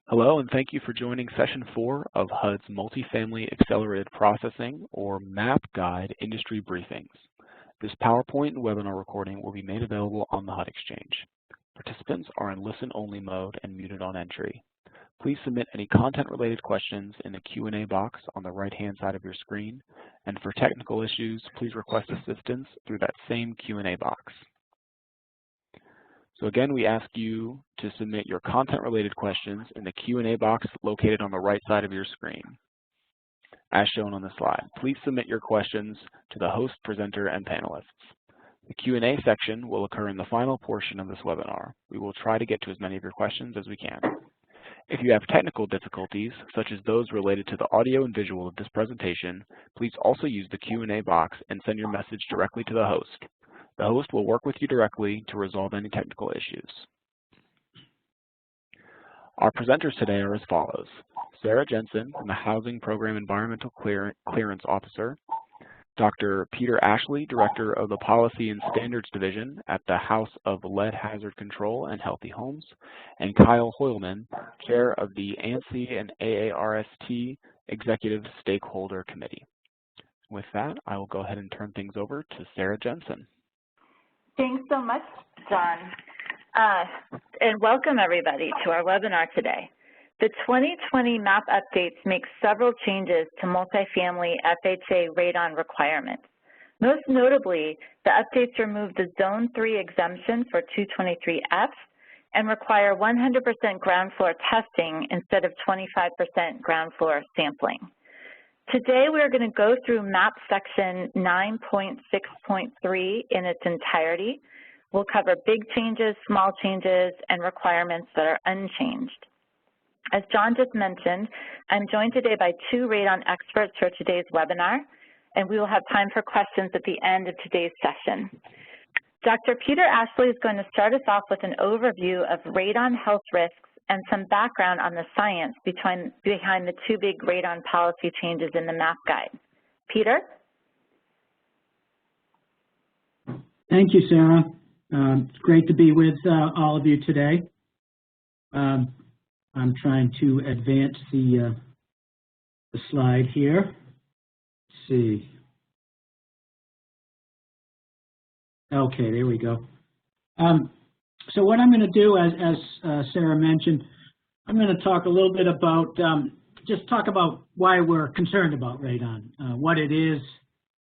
Hello, and thank you for joining Session 4 of HUD's Multifamily Accelerated Processing, or MAP Guide Industry Briefings. This PowerPoint and webinar recording will be made available on the HUD Exchange. Participants are in listen-only mode and muted on entry. Please submit any content-related questions in the Q&A box on the right-hand side of your screen, and for technical issues, please request assistance through that same Q&A box. So again, we ask you to submit your content-related questions in the Q&A box located on the right side of your screen, as shown on the slide. Please submit your questions to the host, presenter, and panelists. The Q&A section will occur in the final portion of this webinar. We will try to get to as many of your questions as we can. If you have technical difficulties, such as those related to the audio and visual of this presentation, please also use the Q&A box and send your message directly to the host. The host will work with you directly to resolve any technical issues. Our presenters today are as follows: Sarah Jensen, the Housing Program Environmental Clearance Officer, Dr. Peter Ashley, Director of the Policy and Standards Division at the House of Lead Hazard Control and Healthy Homes, and Kyle Hoylman, Chair of the ANSI and AARST Executive Stakeholder Committee. With that, I will go ahead and turn things over to Sarah Jensen. Thanks so much, John, and welcome everybody to our webinar today. The 2020 MAP updates make several changes to multifamily FHA radon requirements. Most notably, the updates remove the Zone 3 exemption for 223F and require 100% ground floor testing instead of 25% ground floor sampling. Today, we're going to go through MAP section 9.6.3 in its entirety. We'll cover big changes, small changes, and requirements that are unchanged. As John just mentioned, I'm joined today by two radon experts for today's webinar, and we will have time for questions at the end of today's session. Dr. Peter Ashley is going to start us off with an overview of radon health risks and some background on the science behind the two big radon policy changes in the MAP guide. Peter? Thank you, Sarah. It's great to be with all of you today. I'm trying to advance the slide here. Let's see. Okay, there we go. So what I'm going to do, as Sarah mentioned, I'm going to talk a little bit about, just talk about why we're concerned about radon, what it is,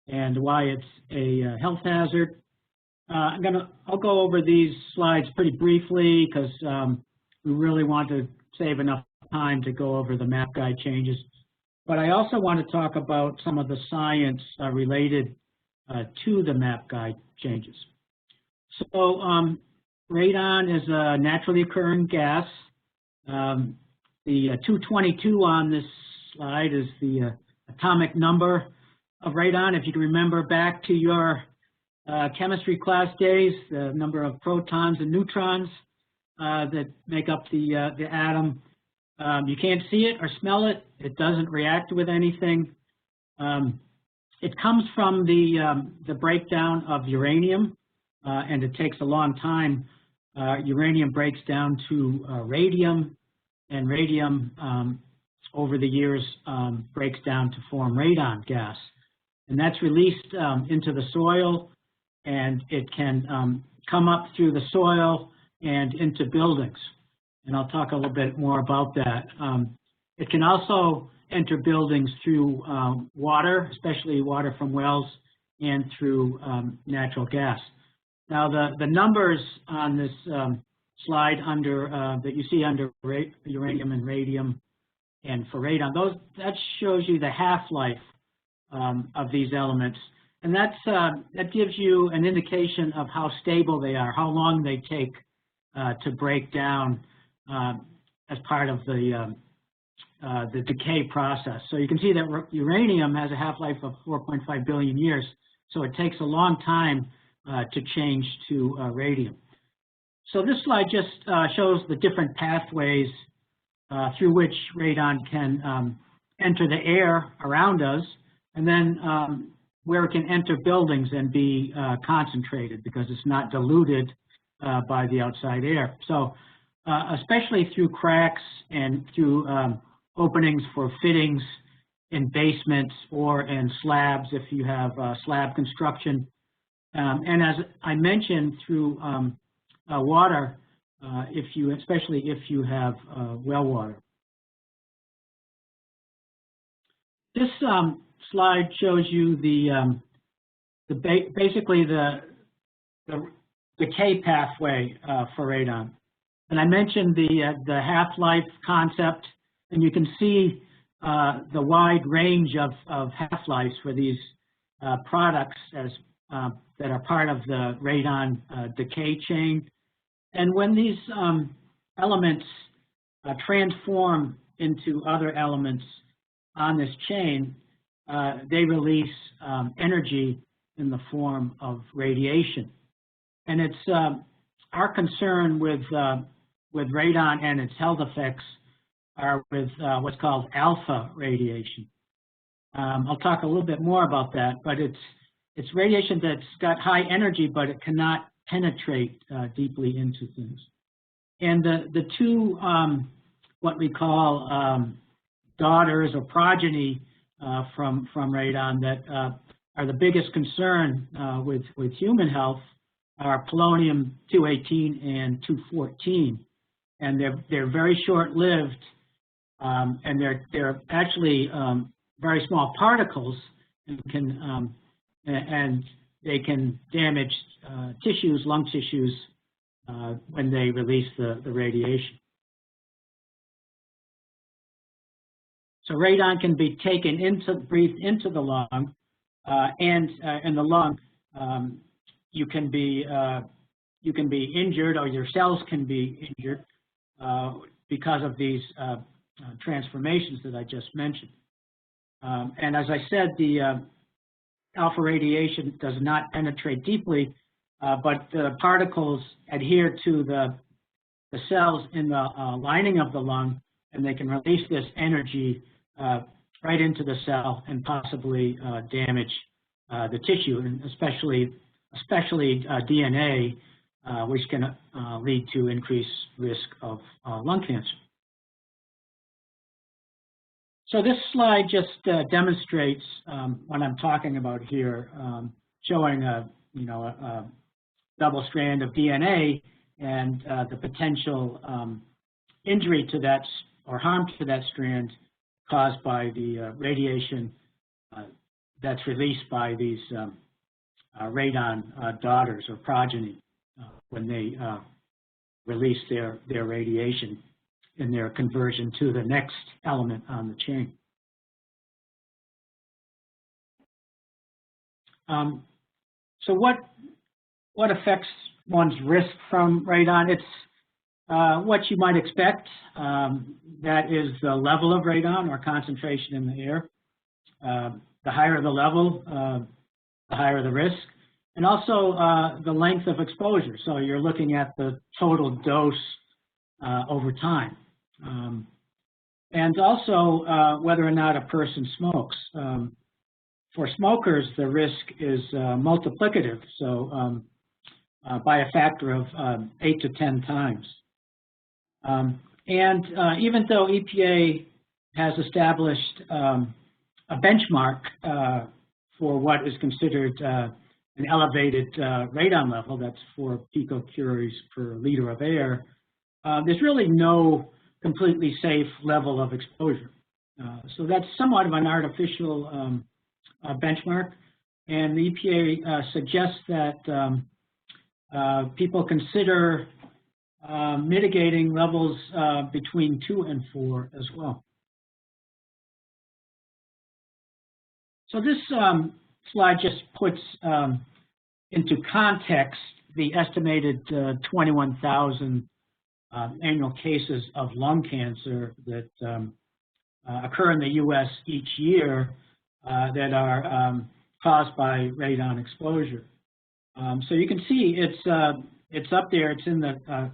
and why it's a health hazard. I'll go over these slides pretty briefly because we really want to save enough time to go over the MAP guide changes. But I also want to talk about some of the science related to the MAP guide changes. So radon is a naturally occurring gas. The 222 on this slide is the atomic number of radon. If you can remember back to your chemistry class days, the number of protons and neutrons that make up the atom. You can't see it or smell it. It doesn't react with anything. It comes from the breakdown of uranium, and it takes a long time. Uranium breaks down to radium, and radium over the years breaks down to form radon gas. And that's released into the soil, and it can come up through the soil and into buildings. And I'll talk a little bit more about that. It can also enter buildings through water, especially water from wells, and through natural gas. Now, the numbers on this slide under that you see under uranium and radium and for radon, that shows you the half-life of these elements. And that gives you an indication of how stable they are, how long they take to break down as part of the decay process. So you can see that uranium has a half-life of 4.5 billion years, so it takes a long time to change to radium. So this slide just shows the different pathways through which radon can enter the air around us, and then where it can enter buildings and be concentrated because it's not diluted by the outside air. So especially through cracks and through openings for fittings in basements or in slabs if you have slab construction. And as I mentioned, through water, especially if you have well water. This slide shows you basically the decay pathway for radon. And I mentioned the half-life concept, and you can see the wide range of half-lives for these products that are part of the radon decay chain. And when these elements transform into other elements on this chain, they release energy in the form of radiation. And it's our concern with radon and its health effects are with what's called alpha radiation. I'll talk a little bit more about that, but it's radiation that's got high energy, but it cannot penetrate deeply into things. And the two, what we call daughters or progeny from radon that are the biggest concern with human health are polonium-218 and 214, and they're very short-lived, and they're actually very small particles, and they can damage tissues, lung tissues, when they release the radiation. So radon can be taken breathed into the lung, and in the lung, you can be injured, or your cells can be injured because of these transformations that I just mentioned. And as I said, the alpha radiation does not penetrate deeply, but the particles adhere to the cells in the lining of the lung, and they can release this energy right into the cell and possibly damage the tissue, and especially DNA, which can lead to increased risk of lung cancer. So this slide just demonstrates what I'm talking about here, showing a double strand of DNA and the potential injury to that or harm to that strand caused by the radiation that's released by these radon daughters or progeny when they release their radiation in their conversion to the next element on the chain. So what affects one's risk from radon? It's what you might expect. That is the level of radon or concentration in the air. The higher the level, the higher the risk. And also the length of exposure. So you're looking at the total dose over time. And also whether or not a person smokes. For smokers, the risk is multiplicative, so by a factor of 8 to 10 times. And even though EPA has established a benchmark for what is considered an elevated radon level, that's 4 picocuries per liter of air, there's really no completely safe level of exposure. So that's somewhat of an artificial benchmark, and the EPA suggests that people consider mitigating levels between 2 and 4 as well. So this slide just puts into context the estimated 21,000 annual cases of lung cancer that occur in the U.S. each year that are caused by radon exposure. So you can see it's up there. It's in the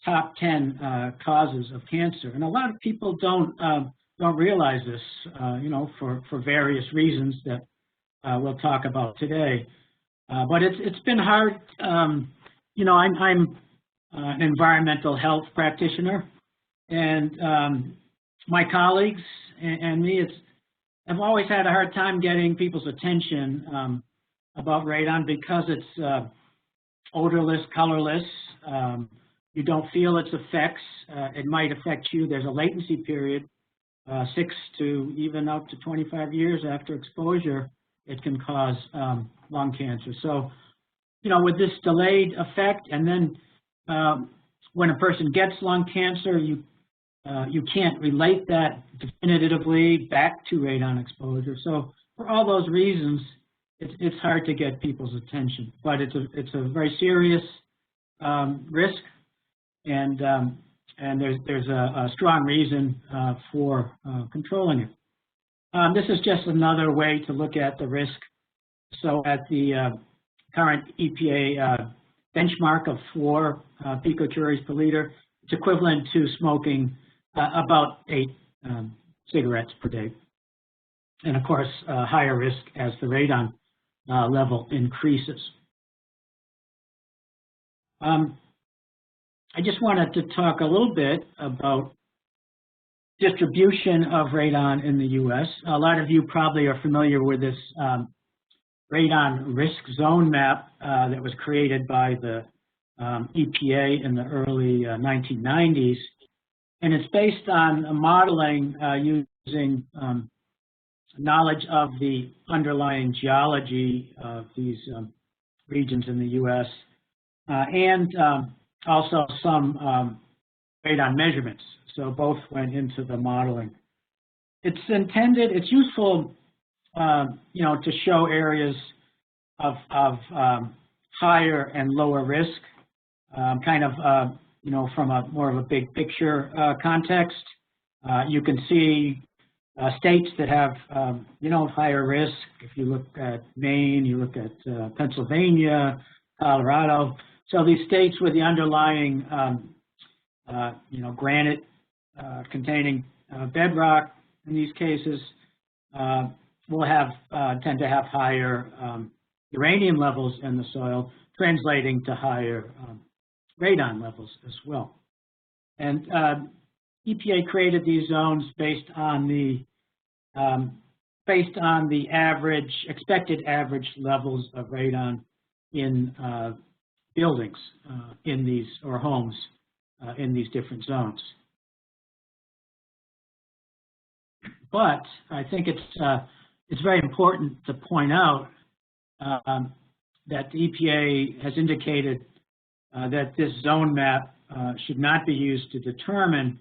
top 10 causes of cancer, and a lot of people don't realize this, for various reasons that we'll talk about today. But it's been hard. I'm an environmental health practitioner, and my colleagues and me, I've always had a hard time getting people's attention about radon because it's odorless, colorless. You don't feel its effects. It might affect you. There's a latency period, 6 to even up to 25 years after exposure. It can cause lung cancer. So, you know, with this delayed effect, and then when a person gets lung cancer, you can't relate that definitively back to radon exposure. So for all those reasons, it's hard to get people's attention. But it's a very serious risk, and there's a strong reason for controlling it. This is just another way to look at the risk. So at the current EPA benchmark of 4 picocuries per liter, it's equivalent to smoking about 8 cigarettes per day. And of course, higher risk as the radon level increases. I just wanted to talk a little bit about distribution of radon in the U.S. A lot of you probably are familiar with this radon risk zone map that was created by the EPA in the early 1990s. And it's based on a modeling using knowledge of the underlying geology of these regions in the U.S. And also some radon measurements. So both went into the modeling. It's useful, you know, to show areas of higher and lower risk, you know, from more of a big picture context. You can see states that have, you know, higher risk. If you look at Maine, you look at Pennsylvania, Colorado. So these states with the underlying, you know, granite containing bedrock in these cases will have tend to have higher uranium levels in the soil, translating to higher radon levels as well. And EPA created these zones based on the expected average levels of radon in buildings in these, or homes in these different zones. But I think it's very important to point out that the EPA has indicated that this zone map should not be used to determine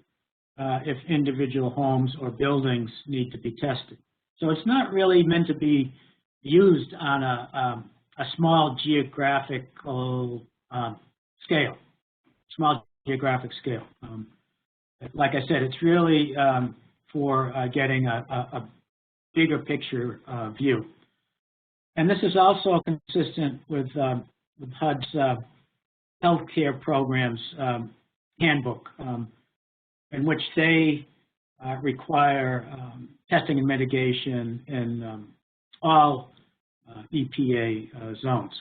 if individual homes or buildings need to be tested. So it's not really meant to be used on a small geographical scale, like I said, it's really for getting a bigger picture view. And this is also consistent with HUD's healthcare programs handbook, in which they require testing and mitigation in all EPA zones.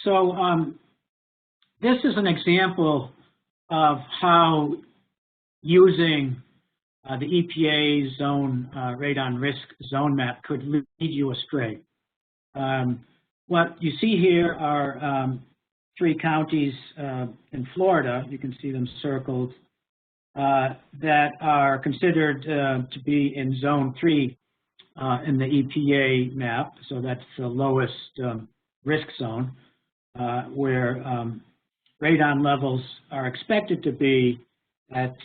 So this is an example of how using the EPA zone radon risk zone map could lead you astray. What you see here are 3 counties in Florida, you can see them circled, that are considered to be in zone 3 in the EPA map. So that's the lowest risk zone, where radon levels are expected to be at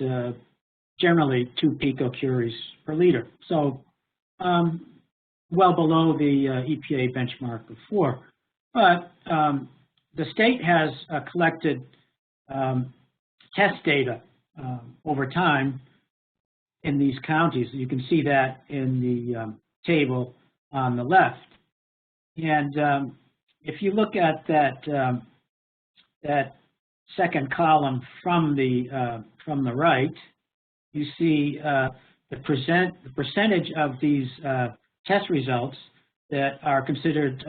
generally 2 picocuries per liter. So well below the EPA benchmark of 4. But the state has collected test data over time in these counties. You can see that in the table on the left. And if you look at that that second column from the right, you see the percentage of these test results that are considered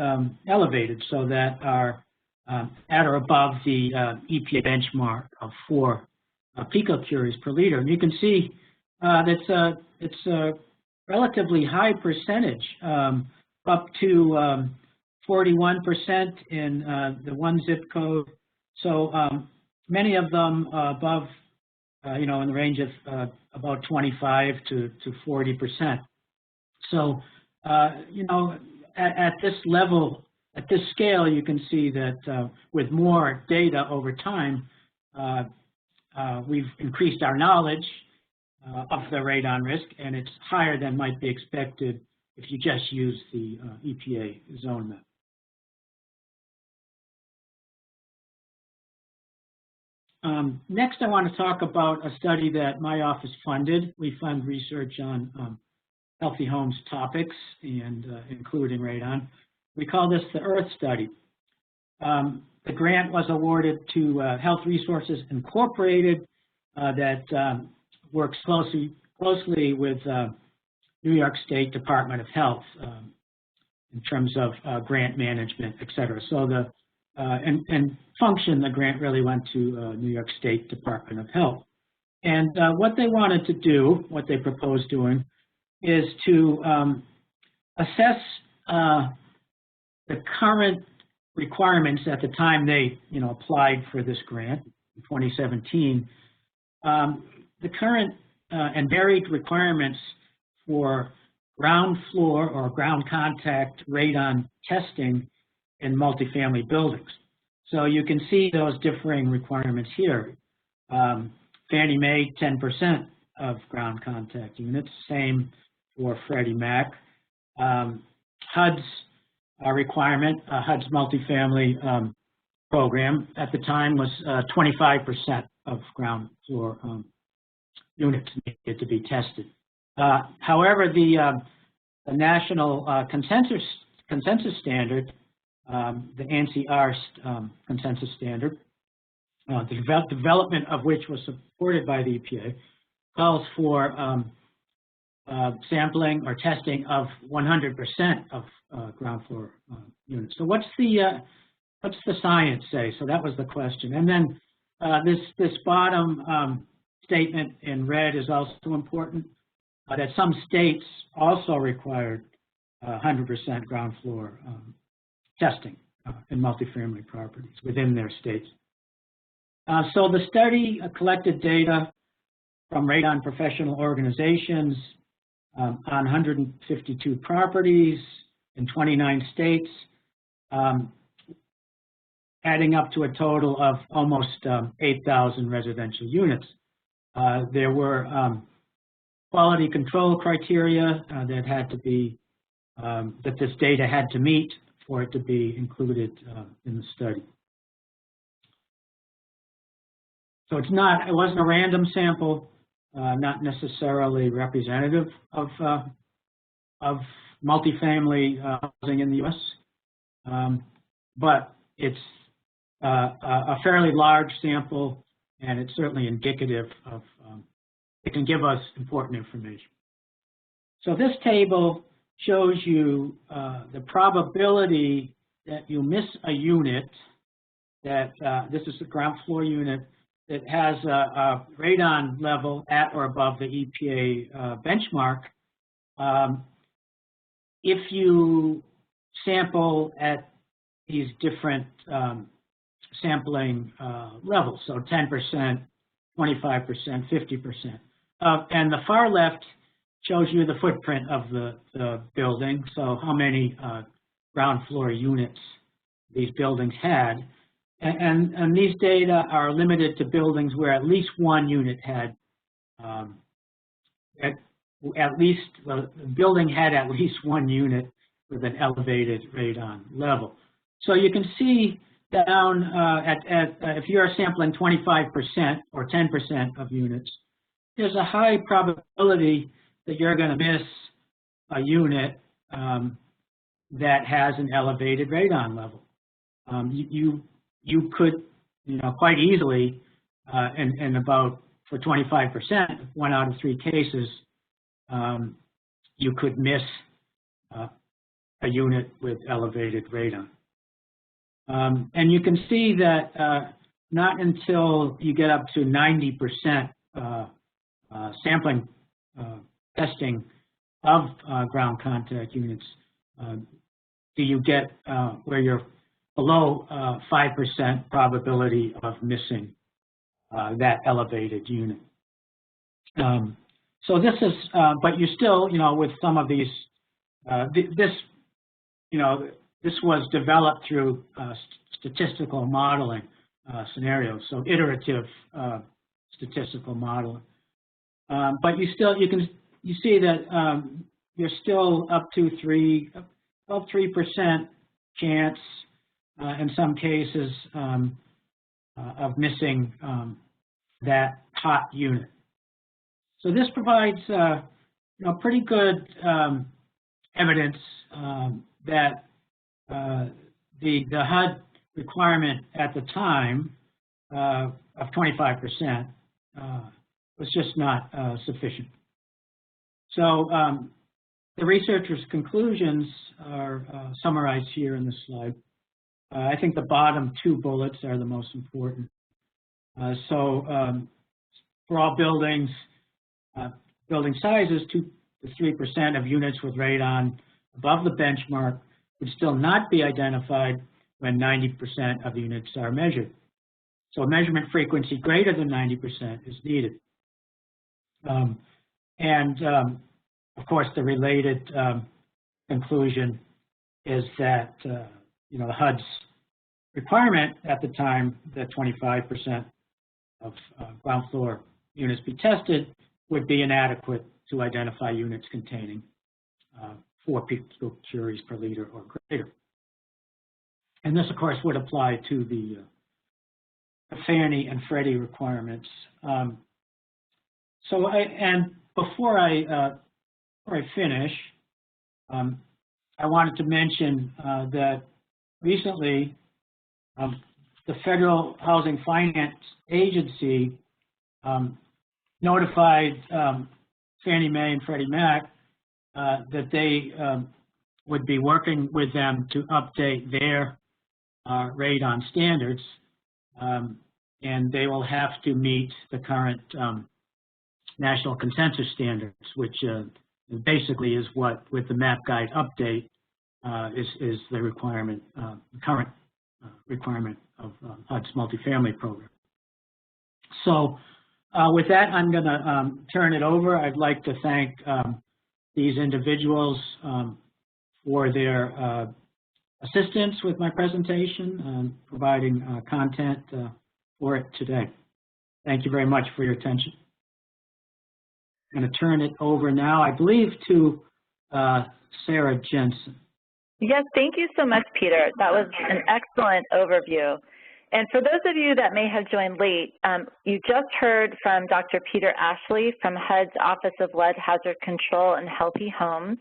elevated, so that are at or above the EPA benchmark of 4 picocuries per liter. And you can see that it's a relatively high percentage, up to 41% in the one zip code. So many of them above, in the range of about 25 to 40%. So, at this level, at this scale, you can see that with more data over time, we've increased our knowledge of the radon risk, and it's higher than might be expected if you just use the EPA zone map. Next, I want to talk about a study that my office funded. We fund research on healthy homes topics, and including radon. We call this the Earth Study. The grant was awarded to Health Resources Incorporated that works closely with New York State Department of Health in terms of grant management, et cetera. So and function, the grant really went to New York State Department of Health. And what they wanted to do, what they proposed doing, is to assess the current requirements at the time they, applied for this grant in 2017. The current and varied requirements for ground floor or ground contact radon testing in multifamily buildings. So you can see those differing requirements here. Fannie Mae, 10% of ground contact units, same for Freddie Mac. HUD's requirement, HUD's multifamily program at the time was 25% of ground floor units needed to be tested. However, the national consensus standard, the ANSI-ARST consensus standard, the development of which was supported by the EPA, calls for sampling or testing of 100% of ground floor units. So what's the science say? So that was the question. And then this bottom statement in red is also important, that some states also required 100% ground floor testing in multifamily properties within their states. So the study collected data from radon professional organizations on 152 properties in 29 states, adding up to a total of almost 8,000 residential units. There were quality control criteria that had to be, that this data had to meet for it to be included in the study. So it wasn't a random sample, not necessarily representative of multifamily housing in the U.S., but it's a fairly large sample, and it's certainly indicative of, it can give us important information. So this table shows you the probability that you miss a unit, that this is the ground floor unit, that has a radon level at or above the EPA benchmark. If you sample at these different sampling levels, so 10%, 25%, 50%. And the far left shows you the footprint of the building, so how many ground floor units these buildings had. And these data are limited to buildings where at least one unit had, the building had at least one unit with an elevated radon level. So you can see down if you're sampling 25% or 10% of units, there's a high probability that you're going to miss a unit that has an elevated radon level. You could, quite easily, and about for 25%, 1 out of 3 cases, you could miss a unit with elevated radon. And you can see that not until you get up to 90% sampling testing of ground contact units do you get where you're below 5% probability of missing that elevated unit. So this is, but you still, with some of these, this was developed through statistical modeling scenarios, so iterative statistical modeling. But you see that you're still up to 3% chance in some cases of missing that hot unit. So this provides pretty good evidence that the HUD requirement at the time of 25% was just not sufficient. So the researchers' conclusions are summarized here in this slide. I think the bottom two bullets are the most important. For all buildings, building sizes, 2 to 3% of units with radon above the benchmark would still not be identified when 90% of units are measured. So a measurement frequency greater than 90% is needed. Of course, the related conclusion is that the HUD's requirement at the time that 25% of ground floor units be tested would be inadequate to identify units containing 4 picocuries per liter or greater. And this, of course, would apply to the Fannie and Freddie requirements. Before I finish, I wanted to mention that recently the Federal Housing Finance Agency notified Fannie Mae and Freddie Mac that they would be working with them to update their radon standards, and they will have to meet the current national consensus standards, which basically is what, with the MAP guide update, is the requirement, current requirement of HUD's multifamily program. So with that, I'm going to turn it over. I'd like to thank these individuals for their assistance with my presentation, providing content for it today. Thank you very much for your attention. I'm going to turn it over now, I believe, to Sarah Jensen. Yes, thank you so much, Peter. That was an excellent overview. And for those of you that may have joined late, you just heard from Dr. Peter Ashley from HUD's Office of Lead Hazard Control and Healthy Homes.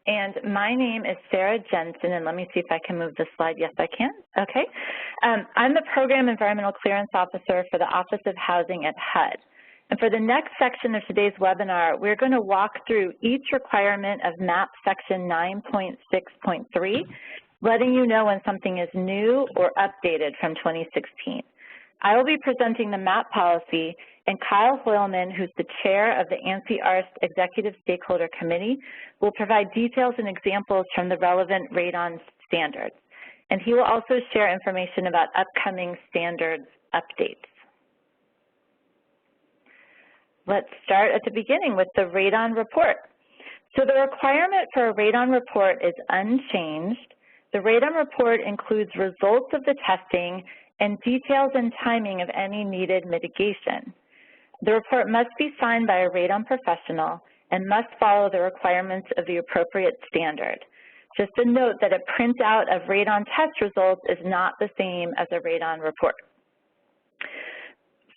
And my name is Sarah Jensen, and let me see if I can move the slide. Yes, I can. Okay. I'm the Program Environmental Clearance Officer for the Office of Housing at HUD. And for the next section of today's webinar, we're going to walk through each requirement of MAP section 9.6.3, letting you know when something is new or updated from 2016. I will be presenting the MAP policy, and Kyle Hoylman, who's the chair of the ANSI-ARST Executive Stakeholder Committee, will provide details and examples from the relevant radon standards. And he will also share information about upcoming standards updates. Let's start at the beginning with the radon report. So the requirement for a radon report is unchanged. The radon report includes results of the testing and details and timing of any needed mitigation. The report must be signed by a radon professional and must follow the requirements of the appropriate standard. Just a note that a printout of radon test results is not the same as a radon report.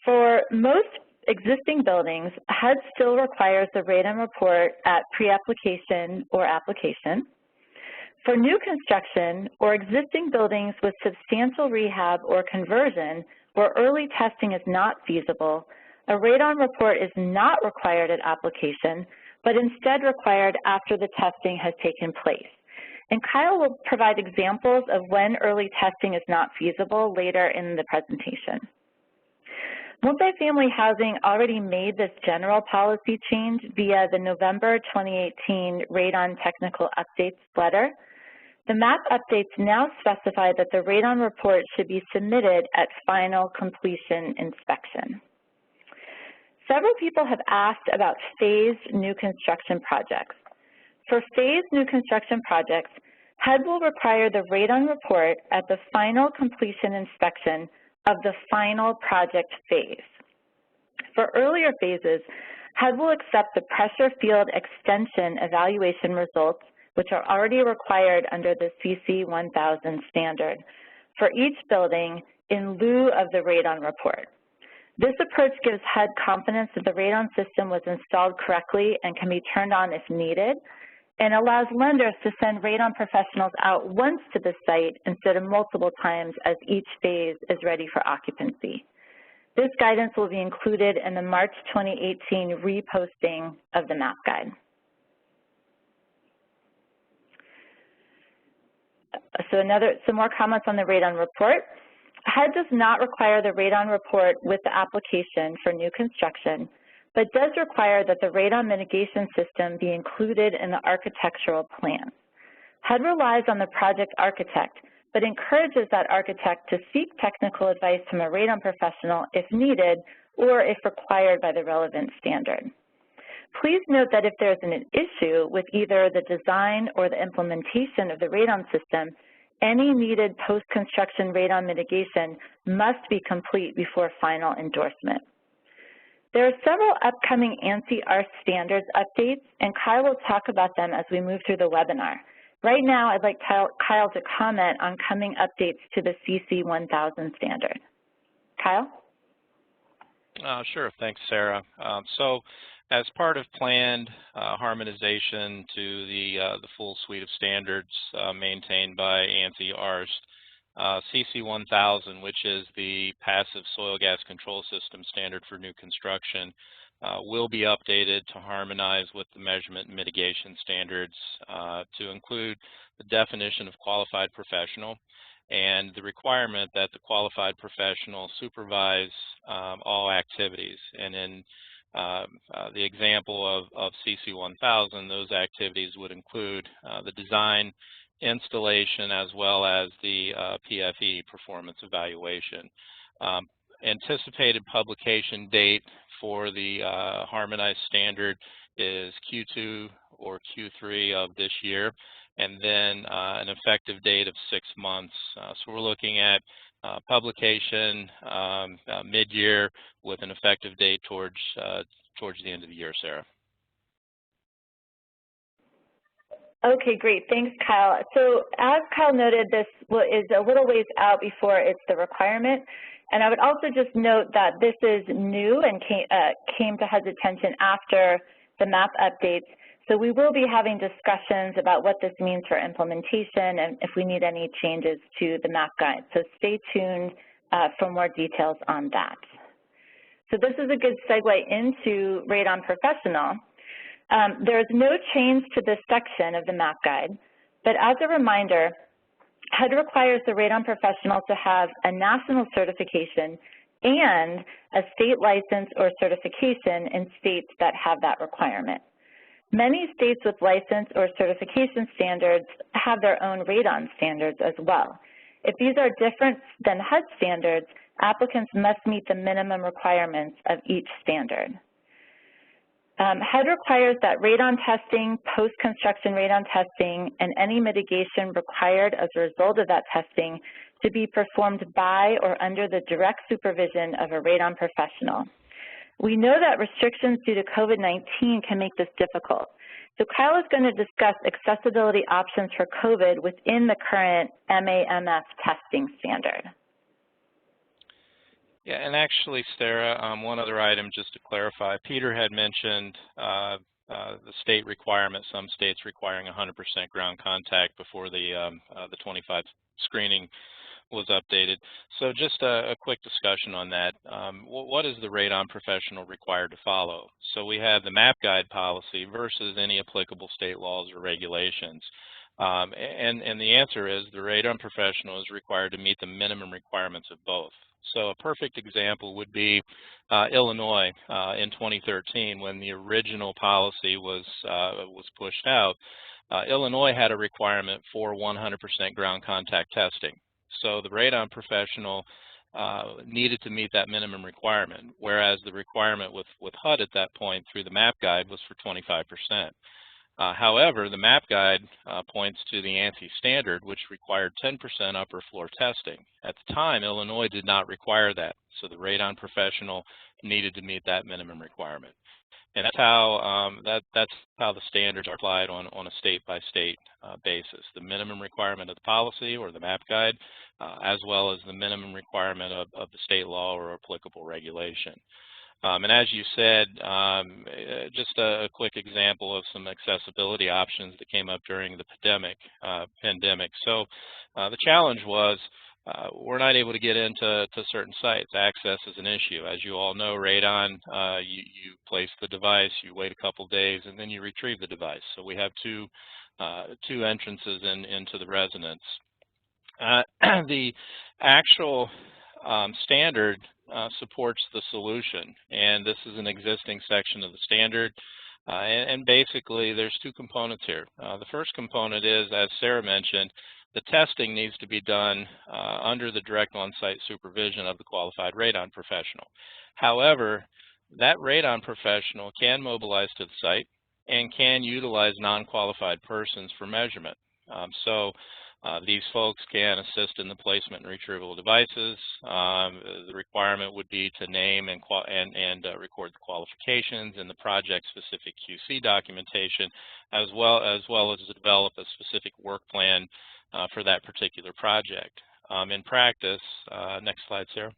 For most existing buildings, HUD still requires the radon report at pre-application or application. For new construction or existing buildings with substantial rehab or conversion where early testing is not feasible, a radon report is not required at application, but instead required after the testing has taken place. And Kyle will provide examples of when early testing is not feasible later in the presentation. Multifamily housing already made this general policy change via the November 2018 Radon Technical Updates letter. The MAP updates now specify that the Radon report should be submitted at final completion inspection. Several people have asked about phased new construction projects. For phased new construction projects, HUD will require the Radon report at the final completion inspection of the final project phase. For earlier phases, HUD will accept the pressure field extension evaluation results, which are already required under the CC 1000 standard, for each building in lieu of the Radon report. This approach gives HUD confidence that the Radon system was installed correctly and can be turned on if needed, and allows lenders to send Radon professionals out once to the site instead of multiple times as each phase is ready for occupancy. This guidance will be included in the March 2018 reposting of the MAP guide. So some more comments on the Radon report. HUD does not require the Radon report with the application for new construction, but does require that the Radon mitigation system be included in the architectural plan. HUD relies on the project architect, but encourages that architect to seek technical advice from a Radon professional if needed or if required by the relevant standard. Please note that if there's an issue with either the design or the implementation of the Radon system, any needed post-construction Radon mitigation must be complete before final endorsement. There are several upcoming ANSI ARC standards updates, and Kyle will talk about them as we move through the webinar. Right now, I'd like Kyle to comment on coming updates to the CC 1000 standard. Kyle? Sure, thanks, Sarah. So as part of planned harmonization to the full suite of standards maintained by ANSI ARC, CC 1000, which is the passive soil gas control system standard for new construction, will be updated to harmonize with the measurement and mitigation standards to include the definition of qualified professional and the requirement that the qualified professional supervise all activities. And in the example of CC 1000, those activities would include the design, installation, as well as the PFE, performance evaluation. Anticipated publication date for the harmonized standard is Q2 or Q3 of this year, and then an effective date of 6 months. So we're looking at publication mid-year with an effective date towards the end of the year, Sarah. Okay, great. Thanks, Kyle. So as Kyle noted, this is a little ways out before it's the requirement. And I would also just note that this is new and came to HUD's attention after the MAP updates. So we will be having discussions about what this means for implementation and if we need any changes to the MAP guide. So stay tuned for more details on that. So this is a good segue into Radon Professional. There is no change to this section of the MAP guide, but as a reminder, HUD requires the Radon professional to have a national certification and a state license or certification in states that have that requirement. Many states with license or certification standards have their own Radon standards as well. If these are different than HUD standards, applicants must meet the minimum requirements of each standard. HUD requires that radon testing, post-construction radon testing, and any mitigation required as a result of that testing to be performed by or under the direct supervision of a radon professional. We know that restrictions due to COVID-19 can make this difficult. So Kyle is going to discuss accessibility options for COVID within the current MAMF testing standard. Yeah, and actually, Sarah, one other item just to clarify. Peter had mentioned the state requirement, some states requiring 100% ground contact before the 25 screening was updated. So just a quick discussion on that. What is the radon professional required to follow? So we have the MAP guide policy versus any applicable state laws or regulations. And the answer is the radon professional is required to meet the minimum requirements of both. So a perfect example would be Illinois in 2013 when the original policy was pushed out. Illinois had a requirement for 100% ground contact testing. So the radon professional needed to meet that minimum requirement, whereas the requirement with HUD at that point through the MAP guide was for 25%. However, the MAP guide points to the ANSI standard, which required 10% upper floor testing. At the time, Illinois did not require that, so the radon professional needed to meet that minimum requirement. And that's how the standards are applied on a state-by-state basis. The minimum requirement of the policy or the MAP guide, as well as the minimum requirement of the state law or applicable regulation. And as you said, just a quick example of some accessibility options that came up during the pandemic. So the challenge was we're not able to get into certain sites. Access is an issue. As you all know, radon, you place the device, you wait a couple days, and then you retrieve the device. So we have two entrances into the residence. The actual standard supports the solution, and this is an existing section of the standard. And basically, there's two components here. The first component is, as Sarah mentioned, the testing needs to be done under the direct on-site supervision of the qualified radon professional. However, that radon professional can mobilize to the site and can utilize non-qualified persons for measurement. These folks can assist in the placement and retrieval of devices. The requirement would be to name and record the qualifications and the project-specific QC documentation, as well as to develop a specific work plan for that particular project. In practice, next slide, Sarah.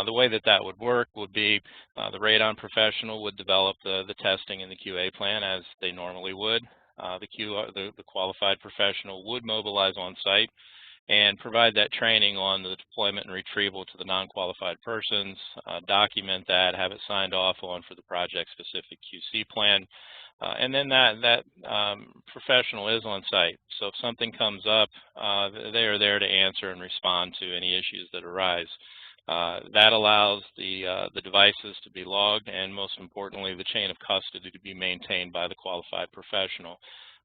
The way that would work would be the radon professional would develop the testing and the QA plan as they normally would. The qualified professional would mobilize on site and provide that training on the deployment and retrieval to the non-qualified persons, document that, have it signed off on for the project-specific QC plan, and then that professional is on site. So if something comes up, they are there to answer and respond to any issues that arise. That allows the devices to be logged, and most importantly, the chain of custody to be maintained by the qualified professional.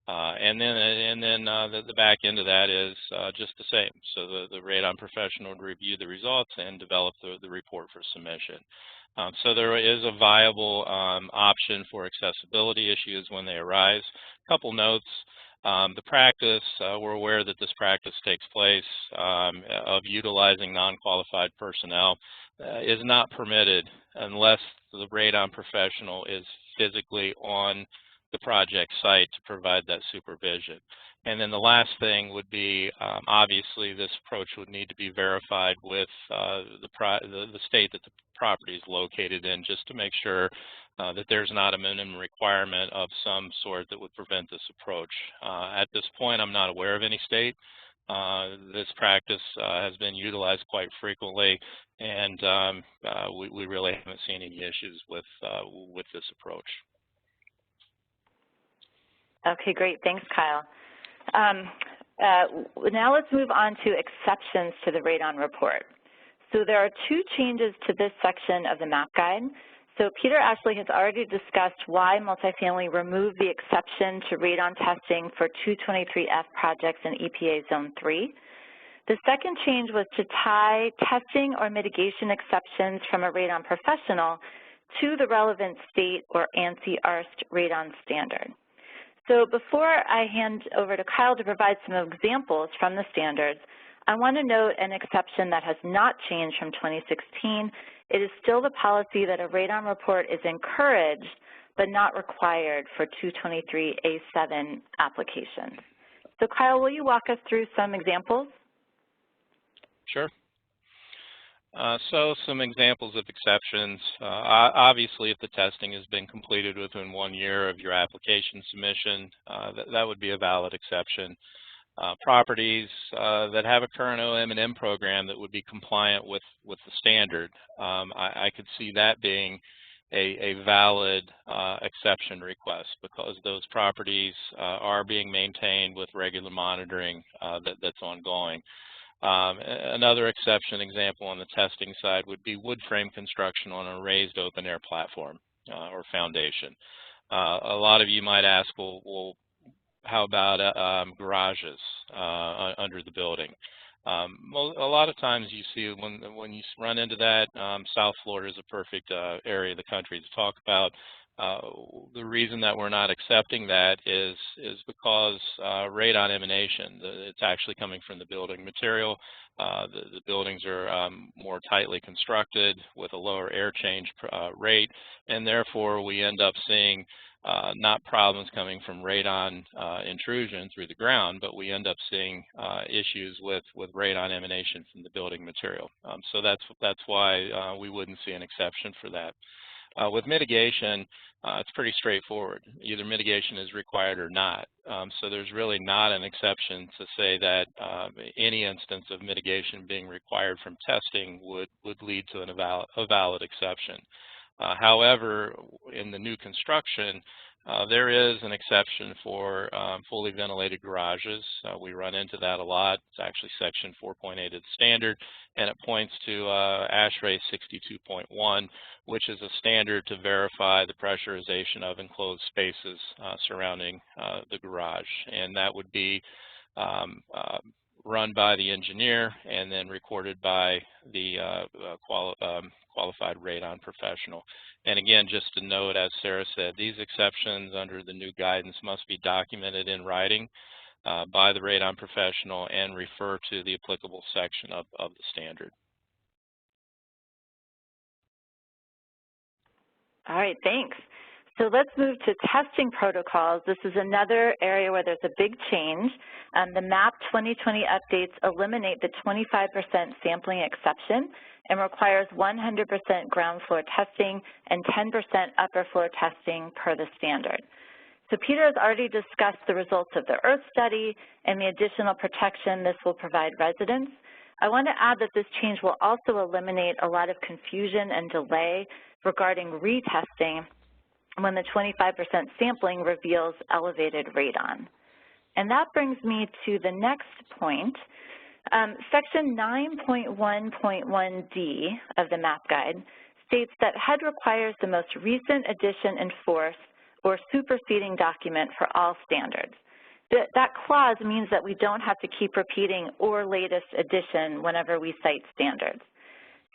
And then the back end of that is just the same. So the radon professional would review the results and develop the report for submission. So there is a viable option for accessibility issues when they arise. A couple notes. The practice, we're aware that this practice takes place of utilizing non-qualified personnel is not permitted unless the radon professional is physically on the project site to provide that supervision. And then the last thing would be, obviously, this approach would need to be verified with the state that the property is located in, just to make sure that there's not a minimum requirement of some sort that would prevent this approach. At this point, I'm not aware of any state. This practice has been utilized quite frequently, and we really haven't seen any issues with this approach. Okay, great. Thanks, Kyle. Now let's move on to exceptions to the radon report. So there are two changes to this section of the MAP guide. So Peter Ashley has already discussed why multifamily removed the exception to radon testing for 223F projects in EPA Zone 3. The second change was to tie testing or mitigation exceptions from a radon professional to the relevant state or ANSI-ARST radon standard. So before I hand over to Kyle to provide some examples from the standards, I want to note an exception that has not changed from 2016. It is still the policy that a radon report is encouraged but not required for 223A7 applications. So Kyle, will you walk us through some examples? Sure. So some examples of exceptions. Obviously, if the testing has been completed within 1 year of your application submission, that would be a valid exception. Properties that have a current OM&M program that would be compliant with the standard, I could see that being a valid exception request, because those properties are being maintained with regular monitoring that's ongoing. Another exception example on the testing side would be wood frame construction on a raised open air platform or foundation. A lot of you might ask, well how about garages under the building? A lot of times you see when you run into that, South Florida is a perfect area of the country to talk about. The reason that we're not accepting that is because radon emanation, it's actually coming from the building material. The buildings are more tightly constructed with a lower air change rate, and therefore we end up seeing not problems coming from radon intrusion through the ground, but we end up seeing issues with radon emanation from the building material. So that's why we wouldn't see an exception for that. With mitigation, it's pretty straightforward. Either mitigation is required or not. So there's really not an exception to say that any instance of mitigation being required from testing would lead to a valid exception. However, in the new construction, there is an exception for fully ventilated garages. We run into that a lot. It's actually section 4.8 of the standard, and it points to ASHRAE 62.1, which is a standard to verify the pressurization of enclosed spaces surrounding the garage. And that would be run by the engineer and then recorded by the qualified radon professional. And again, just to note, as Sarah said, these exceptions under the new guidance must be documented in writing by the radon professional and refer to the applicable section of the standard. All right, thanks. So let's move to testing protocols. This is another area where there's a big change. The MAP 2020 updates eliminate the 25% sampling exception and requires 100% ground floor testing and 10% upper floor testing per the standard. So Peter has already discussed the results of the earth study and the additional protection this will provide residents. I want to add that this change will also eliminate a lot of confusion and delay regarding retesting when the 25% sampling reveals elevated radon. And that brings me to the next point. Section 9.1.1d of the MAP guide states that HUD requires the most recent addition in force or superseding document for all standards. That clause means that we don't have to keep repeating or latest addition whenever we cite standards.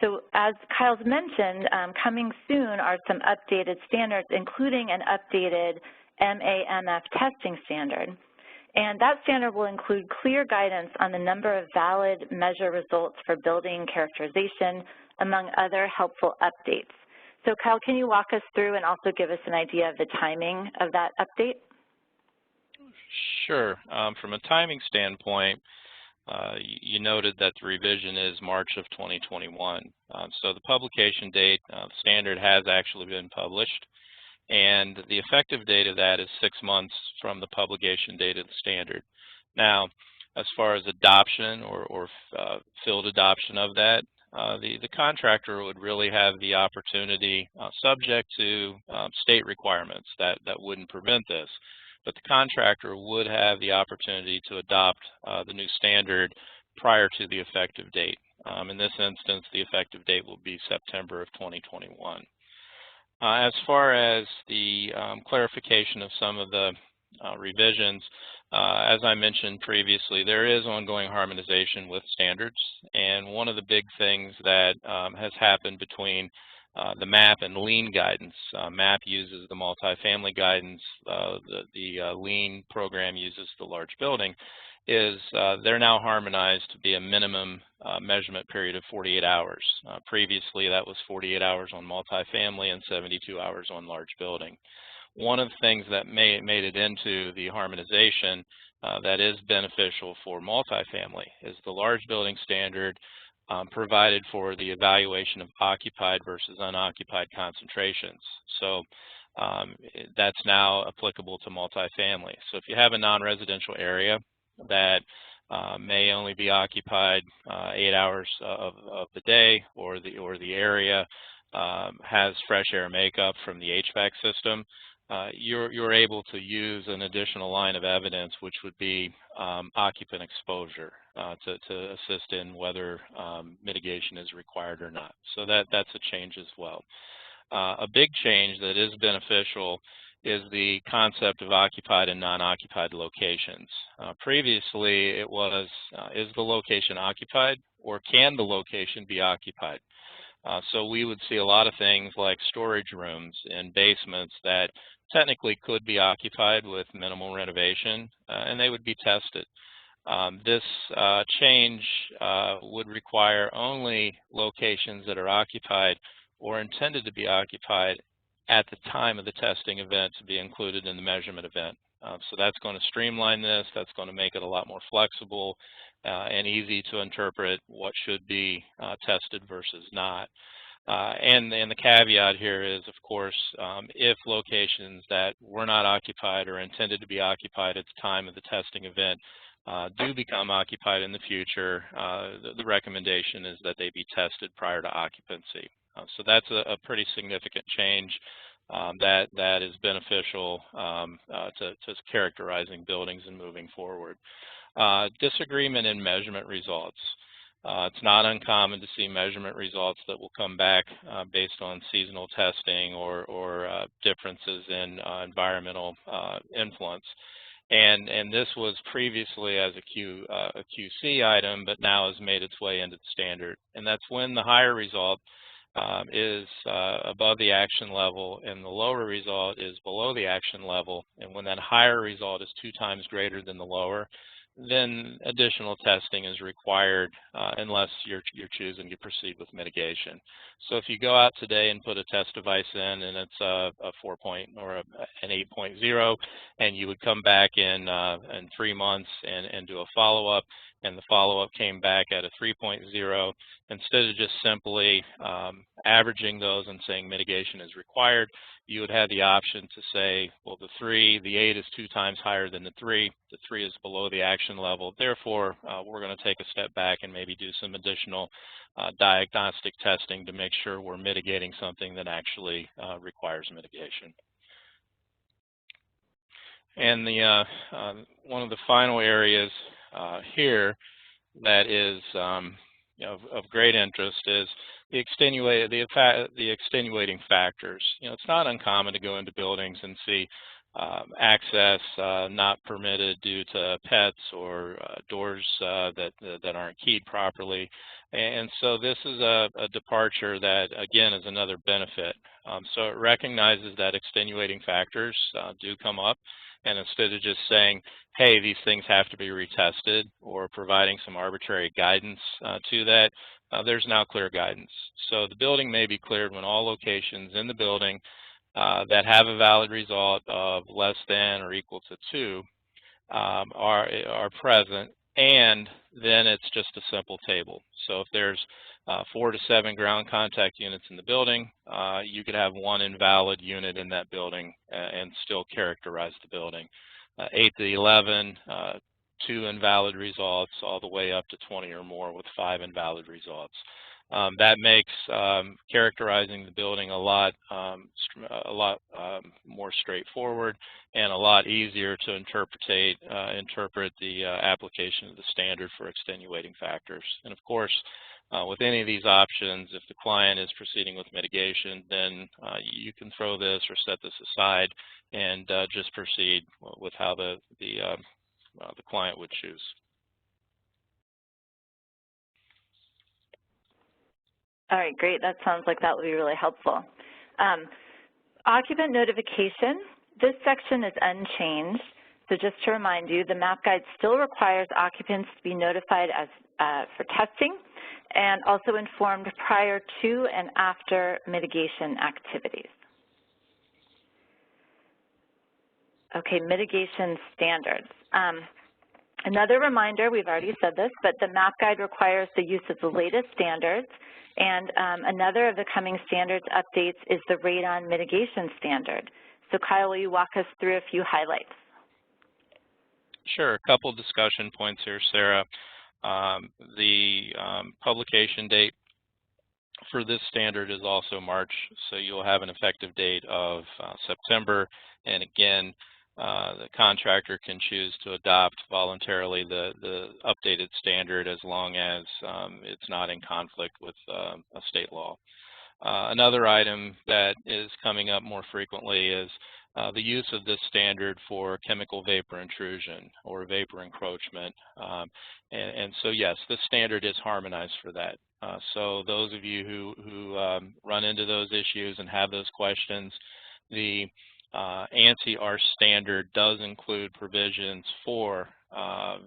So as Kyle's mentioned, coming soon are some updated standards, including an updated MAMF testing standard. And that standard will include clear guidance on the number of valid measure results for building characterization, among other helpful updates. So Kyle, can you walk us through and also give us an idea of the timing of that update? Sure. From a timing standpoint, you noted that the revision is March of 2021. So the publication date, the standard has actually been published, and the effective date of that is 6 months from the publication date of the standard. Now, as far as adoption or field adoption of that, the contractor would really have the opportunity, subject to state requirements that wouldn't prevent this, but the contractor would have the opportunity to adopt the new standard prior to the effective date. In this instance, the effective date will be September of 2021. As far as the clarification of some of the revisions, as I mentioned previously, there is ongoing harmonization with standards, and one of the big things that has happened between the MAP and lean guidance. MAP uses the multifamily guidance, the lean program uses the large building, is they're now harmonized to be a minimum measurement period of 48 hours. Previously, that was 48 hours on multifamily and 72 hours on large building. One of the things that made it into the harmonization that is beneficial for multifamily is the large building standard provided for the evaluation of occupied versus unoccupied concentrations. So that's now applicable to multifamily. So if you have a non-residential area that may only be occupied 8 hours of the day, or the area has fresh air makeup from the HVAC system, you're able to use an additional line of evidence, which would be occupant exposure to assist in whether mitigation is required or not. So that's a change as well. A big change that is beneficial is the concept of occupied and non-occupied locations. Previously, it was, is the location occupied or can the location be occupied? So we would see a lot of things like storage rooms and basements that technically could be occupied with minimal renovation, and they would be tested. This change would require only locations that are occupied or intended to be occupied at the time of the testing event to be included in the measurement event. So that's going to streamline this. That's going to make it a lot more flexible and easy to interpret what should be tested versus not. And the caveat here is, of course, if locations that were not occupied or intended to be occupied at the time of the testing event do become occupied in the future, the recommendation is that they be tested prior to occupancy. So that's a pretty significant change that is beneficial to characterizing buildings and moving forward. Disagreement in measurement results. It's not uncommon to see measurement results that will come back based on seasonal testing or differences in environmental influence. And this was previously as a QC item, but now has made its way into the standard. And that's when the higher result is above the action level and the lower result is below the action level. And when that higher result is 2 times greater than the lower, then additional testing is required unless you're choosing to proceed with mitigation. So if you go out today and put a test device in and it's a 4 point or an 8.0, and you would come back in 3 months and do a follow-up, and the follow-up came back at a 3.0, instead of just simply averaging those and saying mitigation is required, you would have the option to say, well, the 8 is 2 times higher than the 3 is below the action level, therefore we're going to take a step back and maybe do some additional diagnostic testing to make sure we're mitigating something that actually requires mitigation. And one of the final areas here that is of great interest is the extenuating factors. It's not uncommon to go into buildings and see access not permitted due to pets or doors that aren't keyed properly. And so this is a departure that, again, is another benefit. So it recognizes that extenuating factors do come up, and instead of just saying, hey, these things have to be retested, or providing some arbitrary guidance to that, there's now clear guidance. So the building may be cleared when all locations in the building that have a valid result of less than or equal to 2 are present, and then it's just a simple table. So if there's 4 to 7 ground contact units in the building, you could have 1 invalid unit in that building and still characterize the building. 8 to 11, 2 invalid results, all the way up to 20 or more with 5 invalid results. That makes characterizing the building a lot more straightforward and a lot easier to interpret the application of the standard for extenuating factors. And of course, with any of these options, if the client is proceeding with mitigation, then you can throw this or set this aside and just proceed with how the client would choose. All right, great. That sounds like that would be really helpful. Occupant notification, this section is unchanged. So just to remind you, the MAP guide still requires occupants to be notified for testing and also informed prior to and after mitigation activities. Okay, mitigation standards. Another reminder, we've already said this, but the MAP guide requires the use of the latest standards, and another of the coming standards updates is the Radon mitigation standard. So Kyle, will you walk us through a few highlights? Sure, a couple discussion points here, Sarah. The publication date for this standard is also March, so you'll have an effective date of September. And again, the contractor can choose to adopt voluntarily the updated standard as long as it's not in conflict with a state law. Another item that is coming up more frequently is the use of this standard for chemical vapor intrusion or vapor encroachment. And so yes, this standard is harmonized for that. So those of you who run into those issues and have those questions, the ANSI R standard does include provisions for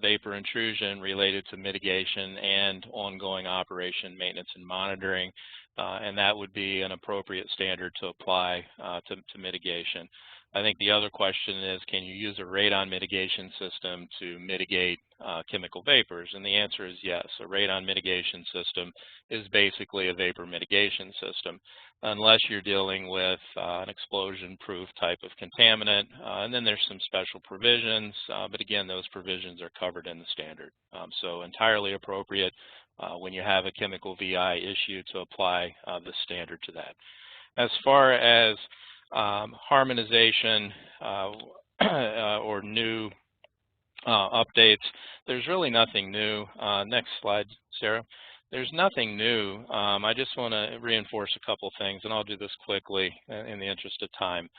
vapor intrusion related to mitigation and ongoing operation, maintenance, and monitoring, and that would be an appropriate standard to apply to mitigation. I think the other question is, can you use a radon mitigation system to mitigate chemical vapors? And the answer is yes. A radon mitigation system is basically a vapor mitigation system, unless you're dealing with an explosion-proof type of contaminant. And then there's some special provisions, but again, those provisions are covered in the standard. So entirely appropriate when you have a chemical VI issue to apply the standard to that. As far as harmonization or new updates, there's really nothing new. Next slide, Sarah. There's nothing new. I just want to reinforce a couple things, and I'll do this quickly in the interest of time.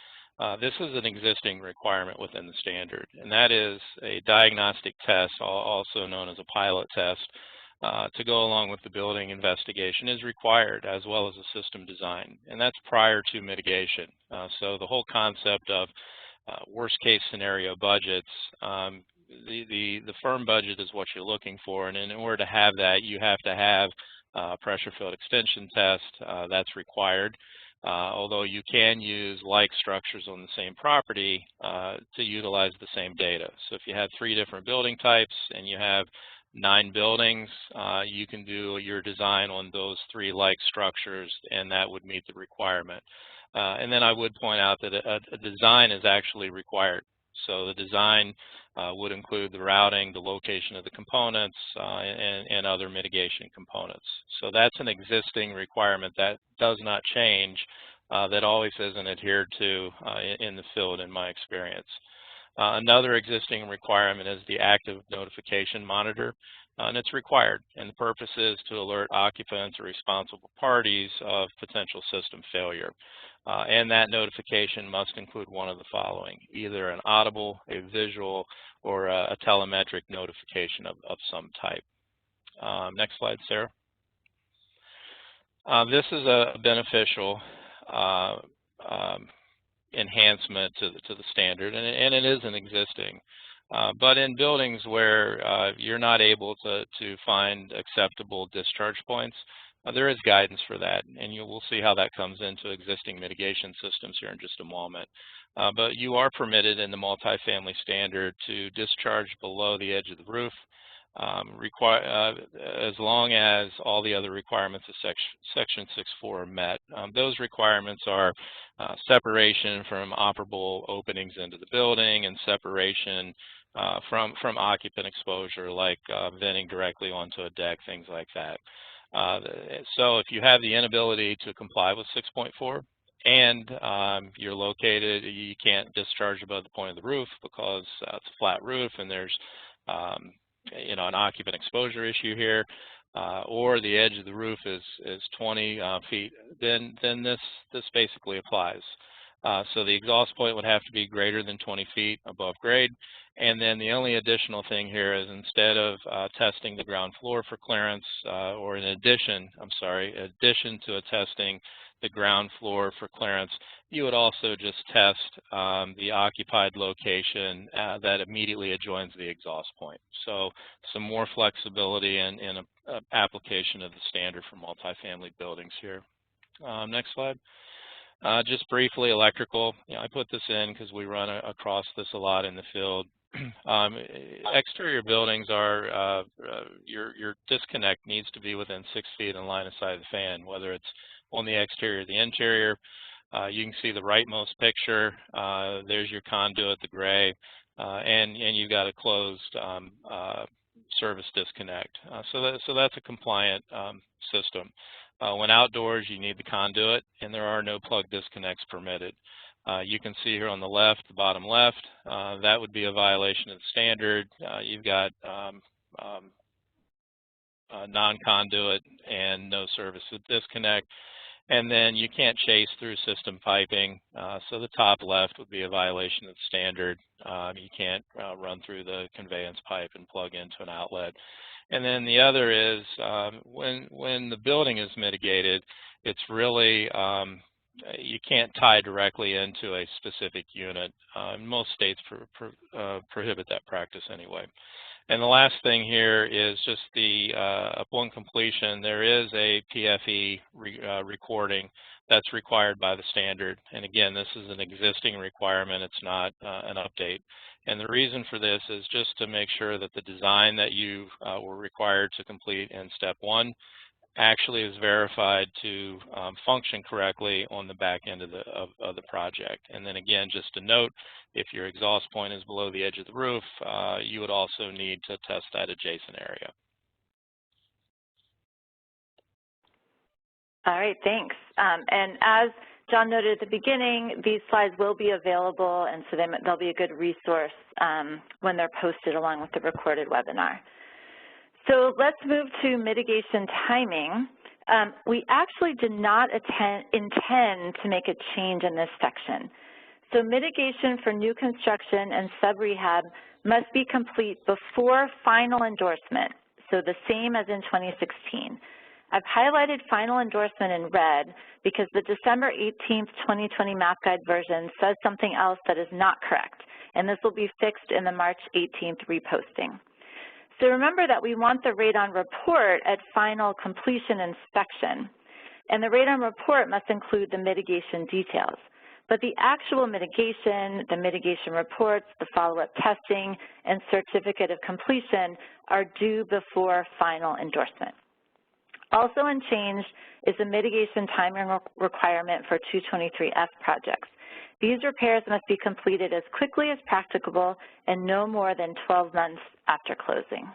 This is an existing requirement within the standard, and that is a diagnostic test, also known as a pilot test, to go along with the building investigation is required, as well as a system design, and that's prior to mitigation. So the whole concept of worst case scenario budgets, the firm budget is what you're looking for, and in order to have that, you have to have a pressure field extension test that's required. Although you can use like structures on the same property to utilize the same data. So if you have 3 different building types and you have 9 buildings, you can do your design on those 3 like structures, and that would meet the requirement. And then I would point out that a design is actually required. So the design would include the routing, the location of the components, and other mitigation components. So that's an existing requirement that does not change, that always isn't adhered to in the field in my experience. Another existing requirement is the active notification monitor, and it's required, and the purpose is to alert occupants or responsible parties of potential system failure. And that notification must include one of the following: either an audible, a visual, or a telemetric notification of some type. Next slide, Sarah. This is a beneficial enhancement to the standard, and it is an existing. But in buildings where you're not able to find acceptable discharge points, there is guidance for that, and we'll see how that comes into existing mitigation systems here in just a moment. But you are permitted in the multifamily standard to discharge below the edge of the roof, as long as all the other requirements of Section 6.4 are met. Those requirements are separation from operable openings into the building and separation from occupant exposure, like venting directly onto a deck, things like that. So if you have the inability to comply with 6.4 and you're located, you can't discharge above the point of the roof because it's a flat roof and there's an occupant exposure issue here, or the edge of the roof is 20 feet, then this basically applies. So the exhaust point would have to be greater than 20 feet above grade. And then the only additional thing here is, instead of testing the ground floor for clearance, or in addition to testing the ground floor for clearance, you would also just test the occupied location that immediately adjoins the exhaust point. So some more flexibility in application of the standard for multifamily buildings here. Next slide. Just briefly, electrical. I put this in because we run across this a lot in the field. Exterior buildings are, your disconnect needs to be within 6 feet in line of sight of the fan, whether it's on the exterior or the interior. You can see the rightmost picture. There's your conduit, the gray, and you've got a closed service disconnect. So that's a compliant system. When outdoors, you need the conduit, and there are no plug disconnects permitted. You can see here on the left, the bottom left, that would be a violation of the standard. You've got non-conduit and no service with disconnect. And then you can't chase through system piping. So the top left would be a violation of the standard. You can't run through the conveyance pipe and plug into an outlet. And then the other is when the building is mitigated, it's really, you can't tie directly into a specific unit. Most states prohibit that practice anyway. And the last thing here is just the, upon completion, there is a PFE recording that's required by the standard. And again, this is an existing requirement. It's not an update. And the reason for this is just to make sure that the design that you were required to complete in step 1 actually is verified to function correctly on the back end of the project. And then again, just a note, if your exhaust point is below the edge of the roof, you would also need to test that adjacent area. All right, thanks. And as John noted at the beginning, these slides will be available, and so they'll be a good resource when they're posted along with the recorded webinar. So let's move to mitigation timing. We actually did not intend to make a change in this section. So mitigation for new construction and sub-rehab must be complete before final endorsement, so the same as in 2016. I've highlighted final endorsement in red because the December 18th, 2020 MAP Guide version says something else that is not correct, and this will be fixed in the March 18th reposting. So remember that we want the radon report at final completion inspection, and the radon report must include the mitigation details. But the actual mitigation, the mitigation reports, the follow-up testing, and certificate of completion are due before final endorsement. Also unchanged is the mitigation timing requirement for 223F projects. These repairs must be completed as quickly as practicable and no more than 12 months after closing.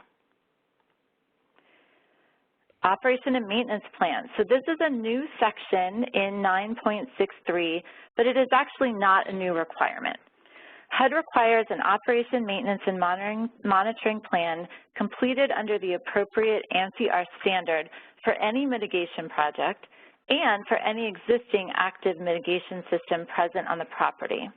Operation and maintenance plan. So this is a new section in 9.63, but it is actually not a new requirement. HUD requires an operation, maintenance, and monitoring plan completed under the appropriate ANSI-R standard for any mitigation project and for any existing active mitigation system present on the property.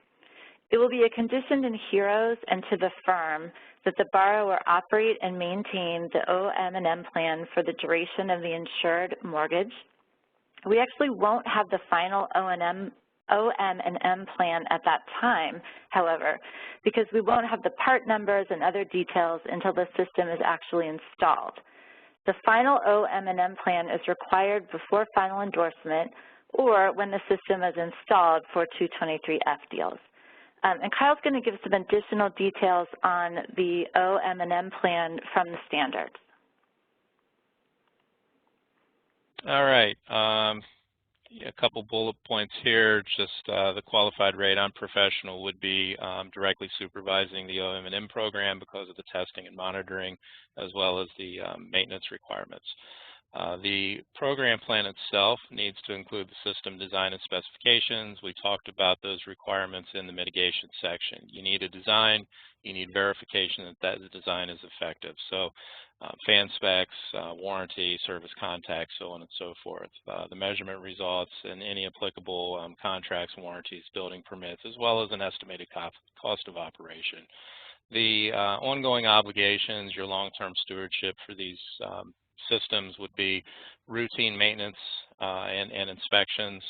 It will be a condition in HEROES and to the firm that the borrower operate and maintain the OM&M plan for the duration of the insured mortgage. We actually won't have the final OM&M plan at that time, however, because we won't have the part numbers and other details until the system is actually installed. The final OM&M plan is required before final endorsement or when the system is installed for 223F deals. And Kyle's going to give some additional details on the OM&M plan from the standards. All right. A couple bullet points here. Just the qualified radon professional would be directly supervising the OM&M program because of the testing and monitoring, as well as the maintenance requirements. The program plan itself needs to include the system design and specifications. We talked about those requirements in the mitigation section. You need a design. You need verification that that design is effective. So fan specs, warranty, service contacts, so on and so forth. The measurement results and any applicable contracts, warranties, building permits, as well as an estimated cost of operation. The ongoing obligations, your long-term stewardship for these systems would be routine maintenance and inspections.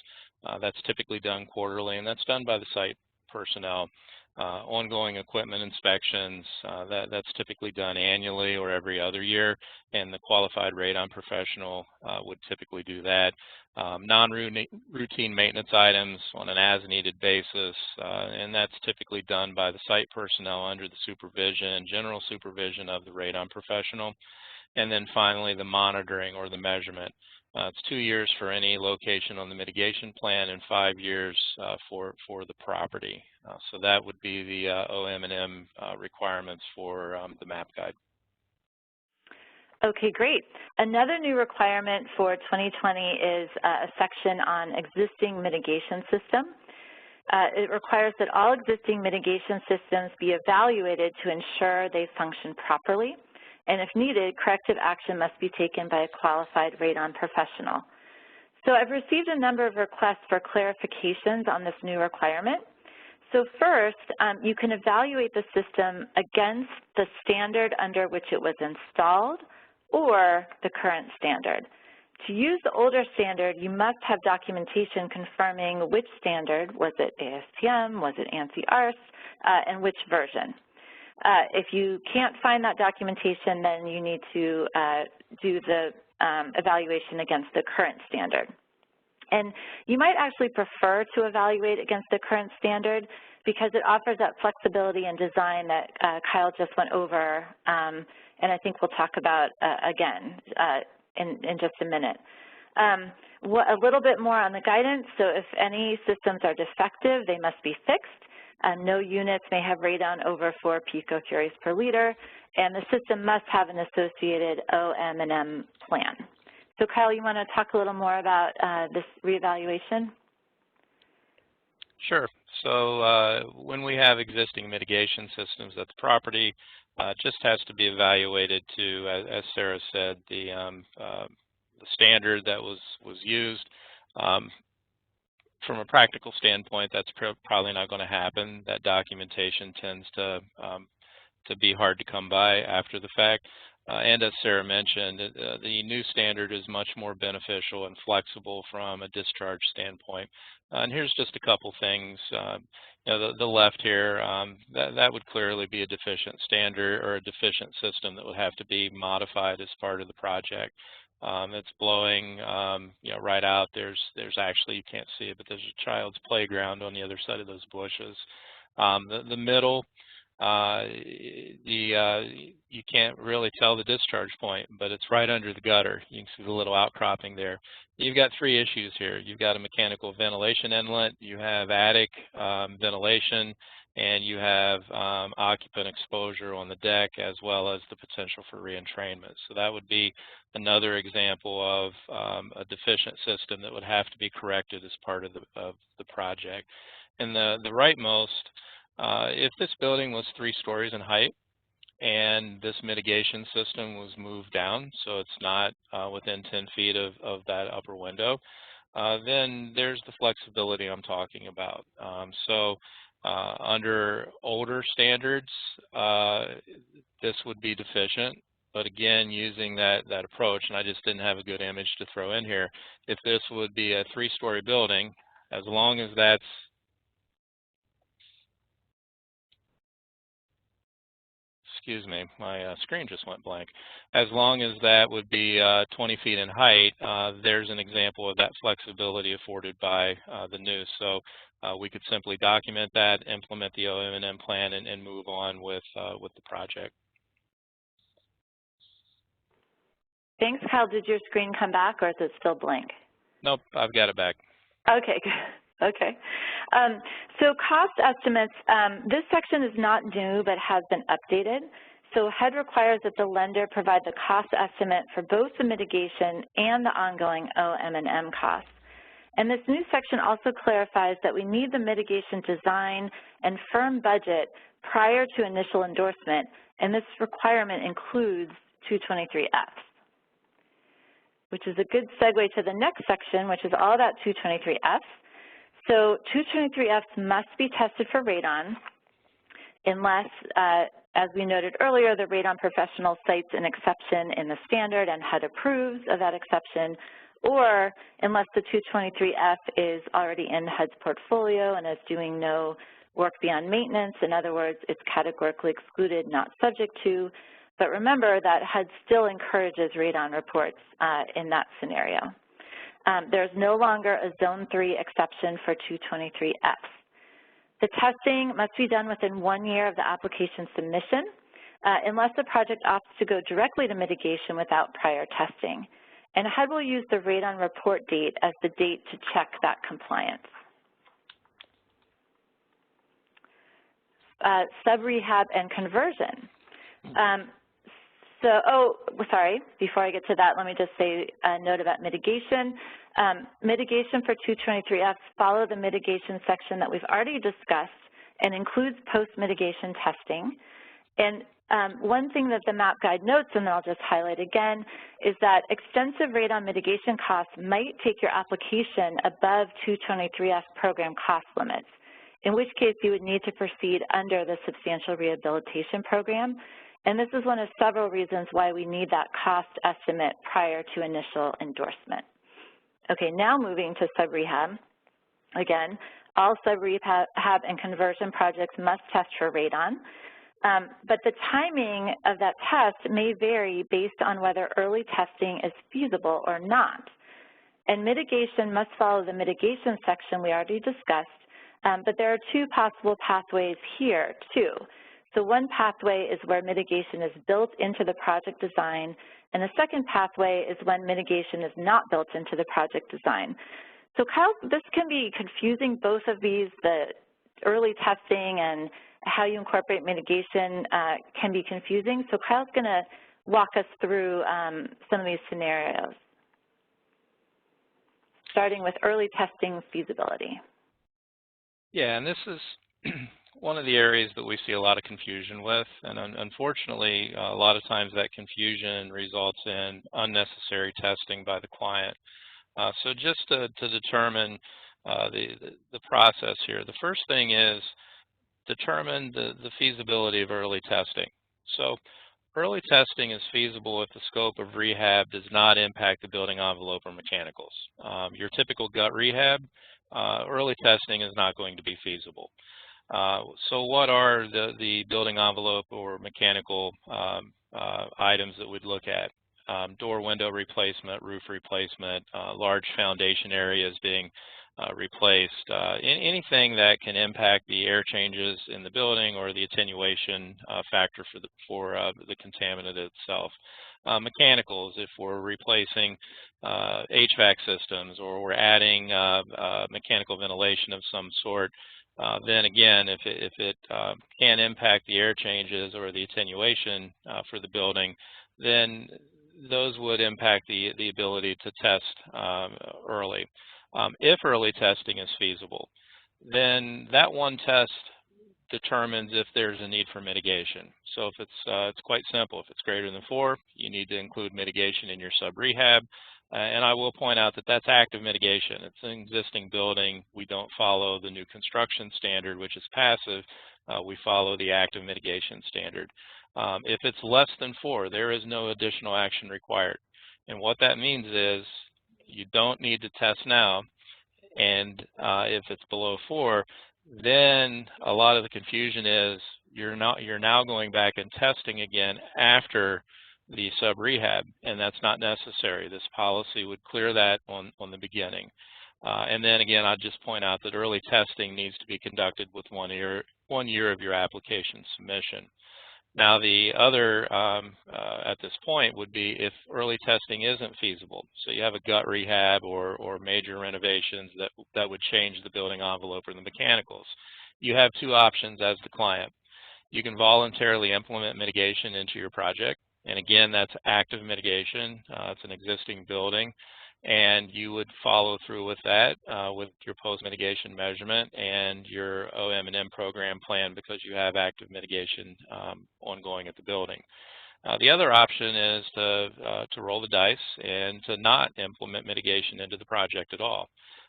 That's typically done quarterly, and that's done by the site personnel. Ongoing equipment inspections, that's typically done annually or every other year, and the qualified radon professional would typically do that. Non-routine maintenance items on an as-needed basis, and that's typically done by the site personnel under the supervision, general supervision of the radon professional. And then finally, the monitoring or the measurement. It's 2 years for any location on the mitigation plan and 5 years for the property. So that would be the OM&M requirements for the MAP Guide. Okay, great. Another new requirement for 2020 is a section on existing mitigation system. It requires that all existing mitigation systems be evaluated to ensure they function properly, and if needed, corrective action must be taken by a qualified radon professional. So I've received a number of requests for clarifications on this new requirement. So first, you can evaluate the system against the standard under which it was installed or the current standard. To use the older standard, you must have documentation confirming which standard, was it ASTM, was it ANSI ARS, and which version. If you can't find that documentation, then you need to do the evaluation against the current standard. And you might actually prefer to evaluate against the current standard because it offers that flexibility and design that Kyle just went over, and I think we'll talk about again in just a minute. A little bit more on the guidance. So if any systems are defective, they must be fixed. No units may have radon over 4 picocuries per liter, and the system must have an associated OM&M plan. So Kyle, you want to talk a little more about this reevaluation? Sure. So when we have existing mitigation systems at the property, it just has to be evaluated to, as Sarah said, the standard that was used. From a practical standpoint, that's probably not going to happen. That documentation tends to be hard to come by after the fact. And as Sarah mentioned, the new standard is much more beneficial and flexible from a discharge standpoint. And here's just a couple things. The left here, that would clearly be a deficient standard or a deficient system that would have to be modified as part of the project. It's blowing, right out. There's actually, you can't see it, but there's a child's playground on the other side of those bushes. The middle, you can't really tell the discharge point, but it's right under the gutter. You can see the little outcropping there. You've got 3 issues here. You've got a mechanical ventilation inlet, you have attic ventilation, and you have occupant exposure on the deck, as well as the potential for re-entrainment. So that would be another example of a deficient system that would have to be corrected as part of the project. And the rightmost, if this building was 3 stories in height and this mitigation system was moved down, so it's not within 10 feet of that upper window, then there's the flexibility I'm talking about. Under older standards, this would be deficient. But again, using that approach, and I just didn't have a good image to throw in here, if this would be a 3-story building, as long as that's excuse me, my screen just went blank. As long as that would be 20 feet in height, there's an example of that flexibility afforded by the new. So we could simply document that, implement the OM&M plan, and move on with the project. Thanks, Kyle. Did your screen come back, or is it still blank? Nope, I've got it back. Okay, good. Okay. So cost estimates, this section is not new but has been updated. So HUD requires that the lender provide the cost estimate for both the mitigation and the ongoing OM&M costs. And this new section also clarifies that we need the mitigation design and firm budget prior to initial endorsement, and this requirement includes 223Fs, which is a good segue to the next section, which is all about 223Fs. So 223Fs must be tested for radon unless, as we noted earlier, the radon professional cites an exception in the standard and HUD approves of that exception, or unless the 223F is already in HUD's portfolio and is doing no work beyond maintenance. In other words, it's categorically excluded, not subject to. But remember that HUD still encourages radon reports in that scenario. There's no longer a Zone 3 exception for 223Fs. The testing must be done within 1 year of the application submission, unless the project opts to go directly to mitigation without prior testing. And HUD will use the radon report date as the date to check that compliance. Sub-rehab and conversion. Sorry, before I get to that, let me just say a note about mitigation. Mitigation for 223F follow the mitigation section that we've already discussed and includes post-mitigation testing. And one thing that the MAP guide notes, and I'll just highlight again, is that extensive radon mitigation costs might take your application above 223F program cost limits, in which case you would need to proceed under the substantial rehabilitation program. And this is one of several reasons why we need that cost estimate prior to initial endorsement. Okay, now moving to sub-rehab. Again, all sub-rehab and conversion projects must test for radon. But the timing of that test may vary based on whether early testing is feasible or not. And mitigation must follow the mitigation section we already discussed, but there are two possible pathways here too. So one pathway is where mitigation is built into the project design, and the second pathway is when mitigation is not built into the project design. So Kyle, this can be confusing, both of these, the early testing and how you incorporate mitigation can be confusing. So Kyle's going to walk us through some of these scenarios, starting with early testing feasibility. Yeah, and this is one of the areas that we see a lot of confusion with, and unfortunately, a lot of times that confusion results in unnecessary testing by the client. So just to determine the process here, the first thing is determine the feasibility of early testing. So early testing is feasible if the scope of rehab does not impact the building envelope or mechanicals. Your typical gut rehab, early testing is not going to be feasible. So what are the building envelope or mechanical items that we'd look at? Door window replacement, roof replacement, large foundation areas being replaced, anything that can impact the air changes in the building or the attenuation factor for the contaminant itself. Mechanicals, if we're replacing HVAC systems or we're adding mechanical ventilation of some sort, then again, if it can impact the air changes or the attenuation for the building, then those would impact the ability to test early. If early testing is feasible, then that one test determines if there's a need for mitigation. So if it's quite simple. If it's greater than 4, you need to include mitigation in your sub-rehab. And I will point out that that's active mitigation. It's an existing building. We don't follow the new construction standard, which is passive. We follow the active mitigation standard. If it's less than 4, there is no additional action required. And what that means is you don't need to test now. And if it's below 4, then a lot of the confusion is you're now going back and testing again after the sub-rehab, and that's not necessary. This policy would clear that on the beginning. And then again, I'd just point out that early testing needs to be conducted with 1 year of your application submission. Now the other at this point would be if early testing isn't feasible. So you have a gut rehab or major renovations that would change the building envelope or the mechanicals. You have 2 options as the client. You can voluntarily implement mitigation into your project. And again, that's active mitigation. It's an existing building. And you would follow through with that with your post-mitigation measurement and your OM&M program plan because you have active mitigation ongoing at the building. The other option is to roll the dice and to not implement mitigation into the project at all.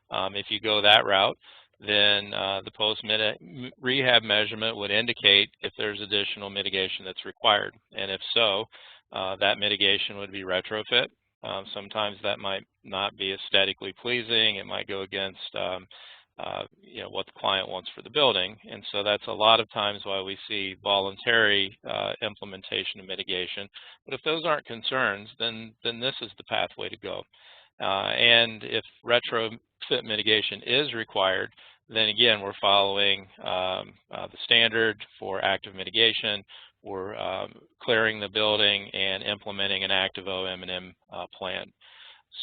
If you go that route, then the post-rehab measurement would indicate if there's additional mitigation that's required. And if so, that mitigation would be retrofit. Sometimes that might not be aesthetically pleasing. It might go against what the client wants for the building. And so that's a lot of times why we see voluntary implementation of mitigation. But if those aren't concerns, then this is the pathway to go. And if retrofit mitigation is required, then again, we're following the standard for active mitigation. We're clearing the building and implementing an active OM&M plan.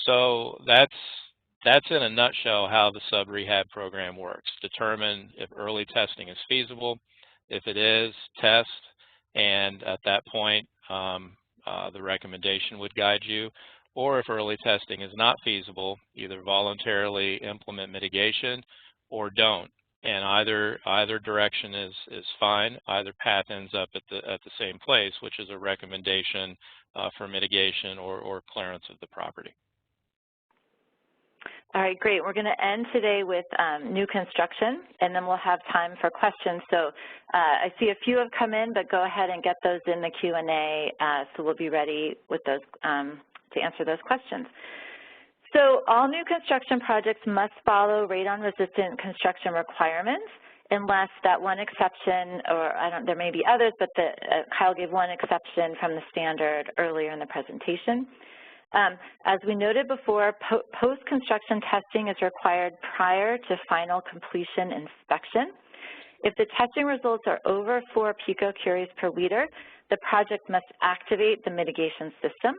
So that's in a nutshell how the sub-rehab program works. Determine if early testing is feasible. If it is, test, and at that point, the recommendation would guide you. Or if early testing is not feasible, either voluntarily implement mitigation or don't. And either direction is fine. Either path ends up at the same place, which is a recommendation for mitigation or clearance of the property. All right, great. We're going to end today with new construction, and then we'll have time for questions. So I see a few have come in, but go ahead and get those in the Q&A, so we'll be ready with those to answer those questions. So all new construction projects must follow radon-resistant construction requirements, unless that one exception, or there may be others, but Kyle gave one exception from the standard earlier in the presentation. As we noted before, post-construction testing is required prior to final completion inspection. If the testing results are over 4 picocuries per liter, the project must activate the mitigation system.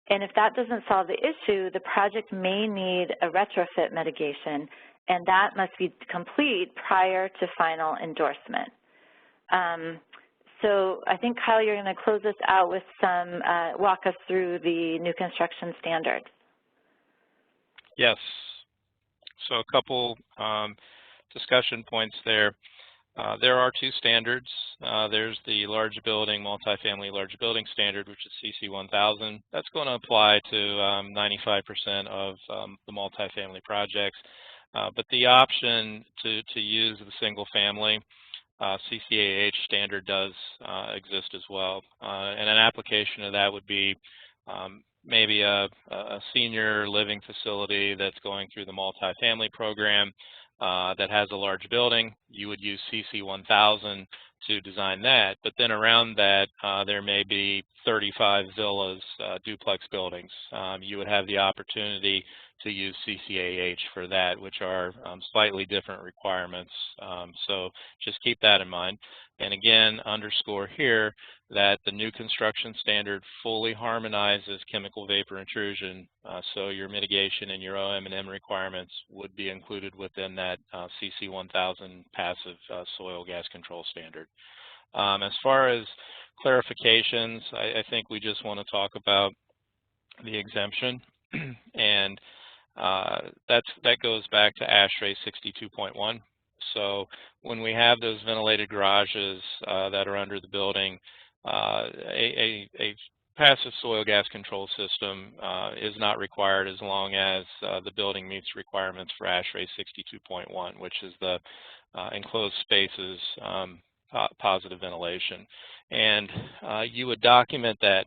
And if that doesn't solve the issue, the project may need a retrofit mitigation, and that must be complete prior to final endorsement. So I think, Kyle, you're going to close us out with some, walk us through the new construction standards. Yes. So a couple discussion points there. There are 2 standards. There's the large building, multifamily large building standard, which is CC 1000. That's going to apply to 95% of the multifamily projects. But the option to use the single family CCAH standard does exist as well. And an application of that would be maybe a senior living facility that's going through the multifamily program that has a large building. You would use CC 1000 to design that, but then around that there may be 35 villas, duplex buildings. You would have the opportunity to use CCAH for that, which are slightly different requirements. So just keep that in mind. And again, underscore here that the new construction standard fully harmonizes chemical vapor intrusion, so your mitigation and your OM&M requirements would be included within that CC 1000 passive soil gas control standard. As far as clarifications, I think we just want to talk about the exemption, and that goes back to ASHRAE 62.1. So when we have those ventilated garages that are under the building, a passive soil gas control system is not required as long as the building meets requirements for ASHRAE 62.1, which is the enclosed spaces positive ventilation. And you would document that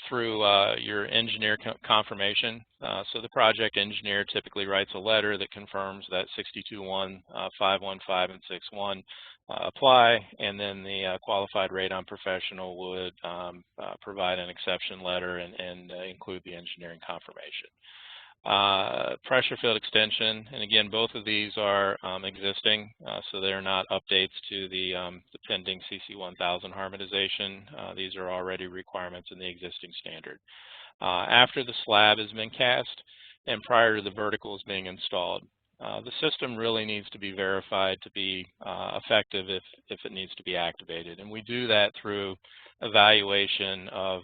through your engineer confirmation. So the project engineer typically writes a letter that confirms that 62.1, 515, and 6.1 apply, and then the qualified radon professional would provide an exception letter and include the engineering confirmation. Pressure field extension, and again, both of these are existing, so they're not updates to the pending CC 1000 harmonization. These are already requirements in the existing standard. After the slab has been cast and prior to the verticals being installed, the system really needs to be verified to be effective if it needs to be activated. And we do that through evaluation of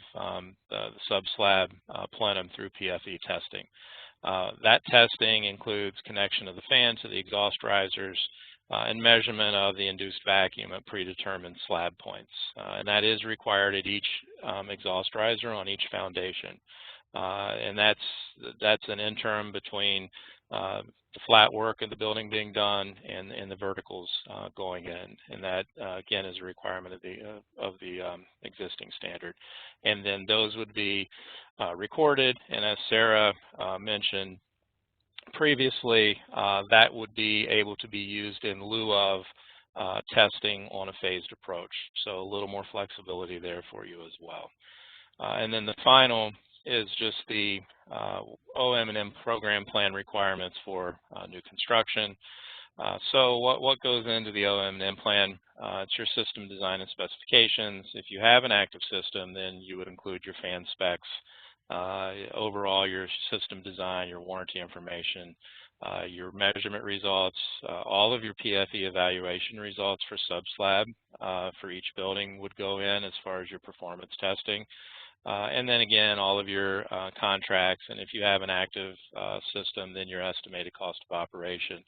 the subslab plenum through PFE testing. That testing includes connection of the fan to the exhaust risers and measurement of the induced vacuum at predetermined slab points. And that is required at each exhaust riser on each foundation. And that's an interim between the flat work of the building being done and the verticals going in, and that again is a requirement of the existing standard. And then those would be recorded, and as Sarah mentioned previously, that would be able to be used in lieu of testing on a phased approach. So a little more flexibility there for you as well. And then the final is just the OM&M program plan requirements for new construction. So what goes into the OM&M plan? It's your system design and specifications. If you have an active system, then you would include your fan specs overall your system design, your warranty information, your measurement results, all of your PFE evaluation results for subslab for each building would go in as far as your performance testing. And then again, all of your contracts, and if you have an active system, then your estimated cost of operation.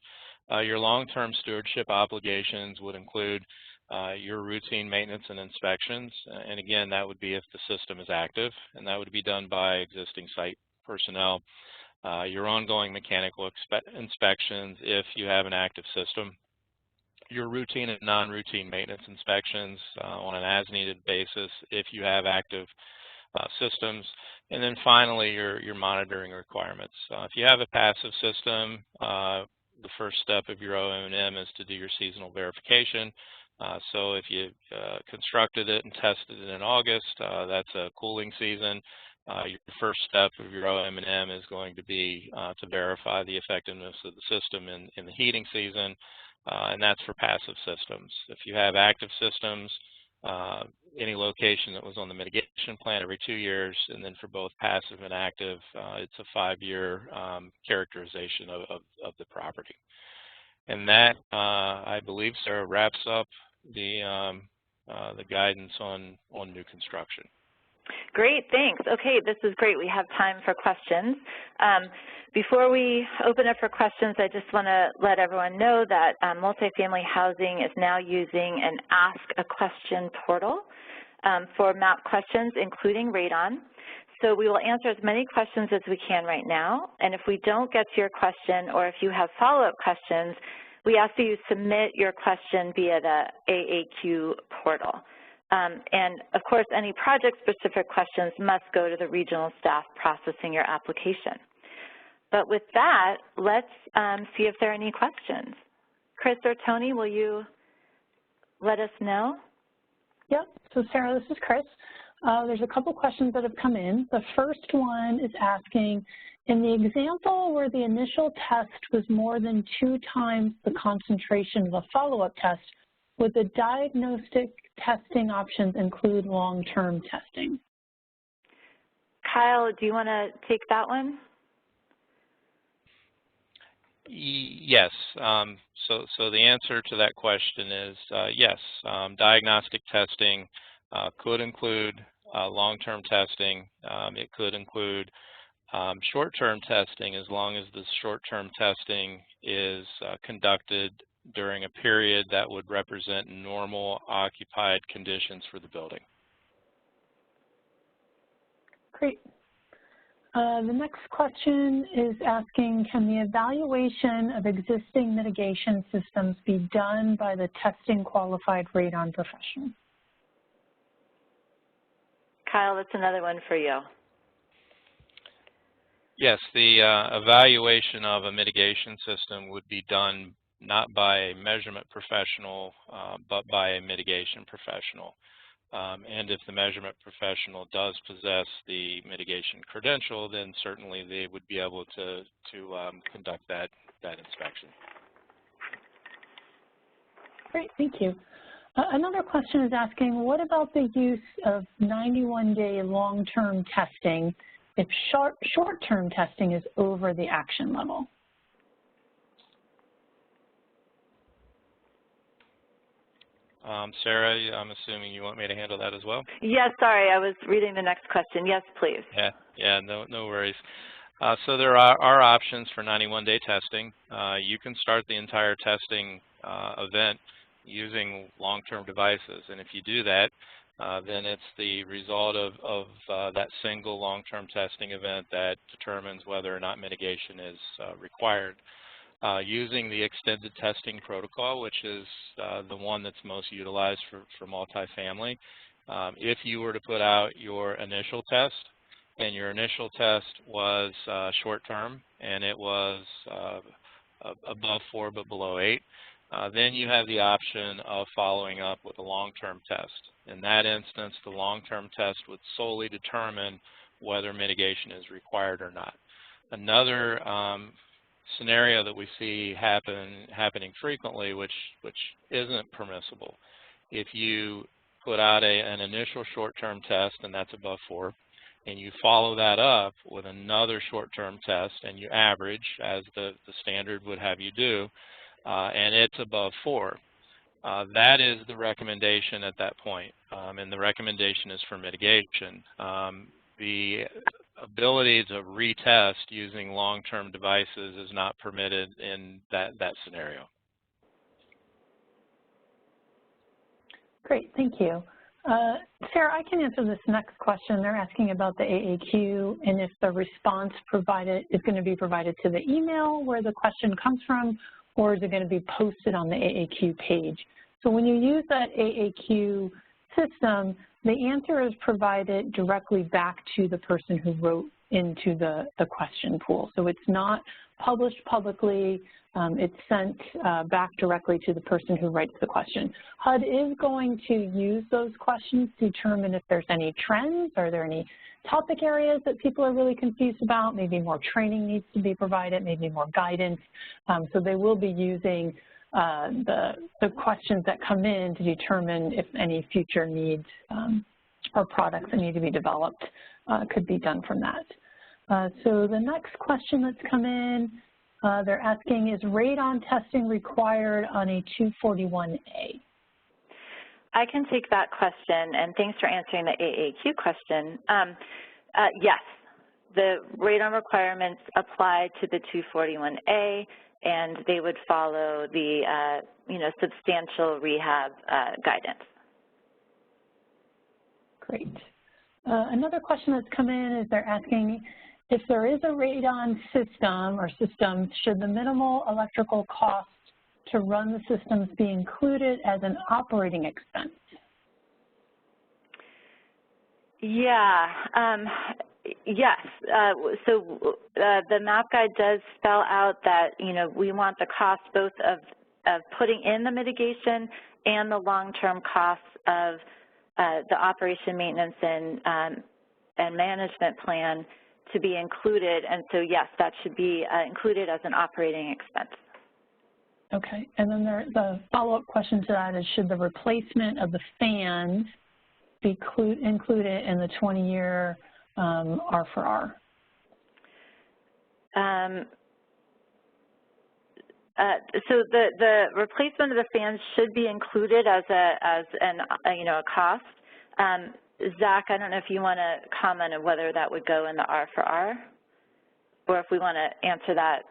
Your long-term stewardship obligations would include your routine maintenance and inspections, and again, that would be if the system is active, and that would be done by existing site personnel. Your ongoing mechanical inspections if you have an active system. Your routine and non-routine maintenance inspections on an as-needed basis if you have active systems. And then finally, your monitoring requirements. If you have a passive system, the first step of your OM&M is to do your seasonal verification. So if you constructed it and tested it in August, that's a cooling season. Your first step of your OM&M is going to be to verify the effectiveness of the system in the heating season, and that's for passive systems. If you have active systems, any location that was on the mitigation plan every 2 years, and then for both passive and active, it's a 5-year characterization of the property. And that, I believe, Sarah, wraps up the guidance on new construction. Great, thanks. Okay, this is great. We have time for questions. Before we open up for questions, I just want to let everyone know that multifamily housing is now using an Ask a Question portal for MAP questions, including Radon. So we will answer as many questions as we can right now, and if we don't get to your question or if you have follow-up questions, we ask that you submit your question via the AAQ portal. And of course, any project-specific questions must go to the regional staff processing your application. But with that, let's see if there are any questions. Chris or Tony, will you let us know? Yep, so Sarah, this is Chris. There's a couple questions that have come in. The first one is asking, in the example where the initial test was more than 2 times the concentration of a follow-up test, would the diagnostic testing options include long-term testing? Kyle, do you want to take that one? Yes. So the answer to that question is yes. Diagnostic testing could include long-term testing. It could include short-term testing as long as the short-term testing is conducted during a period that would represent normal occupied conditions for the building. Great. The next question is asking, can the evaluation of existing mitigation systems be done by the testing qualified radon professional? Kyle, that's another one for you. Yes, the evaluation of a mitigation system would be done not by a measurement professional, but by a mitigation professional. And if the measurement professional does possess the mitigation credential, then certainly they would be able to conduct that inspection. Great, thank you. Another question is asking, what about the use of 91-day long-term testing if short-term testing is over the action level? Sarah, I'm assuming you want me to handle that as well? Yes, sorry, I was reading the next question. Yes, please. Yeah, no worries. So there are options for 91-day testing. You can start the entire testing event using long-term devices, and if you do that, then it's the result of that single long-term testing event that determines whether or not mitigation is required. Using the extended testing protocol, which is the one that's most utilized for multifamily, if you were to put out your initial test, and your initial test was short-term, and it was above 4 but below 8, then you have the option of following up with a long-term test. In that instance, the long-term test would solely determine whether mitigation is required or not. Another scenario that we see happening frequently, which isn't permissible, if you put out an initial short-term test, and that's above 4, and you follow that up with another short-term test, and you average, as the standard would have you do, and it's above 4. That is the recommendation at that point, and the recommendation is for mitigation. The ability to retest using long-term devices is not permitted in that scenario. Great, thank you. Sarah, I can answer this next question. They're asking about the AAQ and if the response provided is going to be provided to the email where the question comes from, or is it going to be posted on the AAQ page? So when you use that AAQ system, the answer is provided directly back to the person who wrote into the question pool. So it's not published publicly. It's sent back directly to the person who writes the question. HUD is going to use those questions to determine if there's any trends. Are there any topic areas that people are really confused about? Maybe more training needs to be provided, maybe more guidance. So they will be using the questions that come in to determine if any future needs or products that need to be developed could be done from that. So the next question that's come in, they're asking, is radon testing required on a 241A? I can take that question, and thanks for answering the AAQ question. Yes, the radon requirements apply to the 241A, and they would follow the substantial rehab guidance. Great. Another question that's come in is they're asking, if there is a radon system or systems, should the minimal electrical cost to run the systems be included as an operating expense? Yeah, yes. So the MAP guide does spell out that, we want the cost both of putting in the mitigation and the long-term costs of the operation, maintenance, and management plan to be included. And so, yes, that should be included as an operating expense. Okay, and then the follow-up question to that is, should the replacement of the fans be included in the 20-year R4R? So the replacement of the fans should be included as a cost. Zach, I don't know if you want to comment on whether that would go in the R4R, or if we want to answer that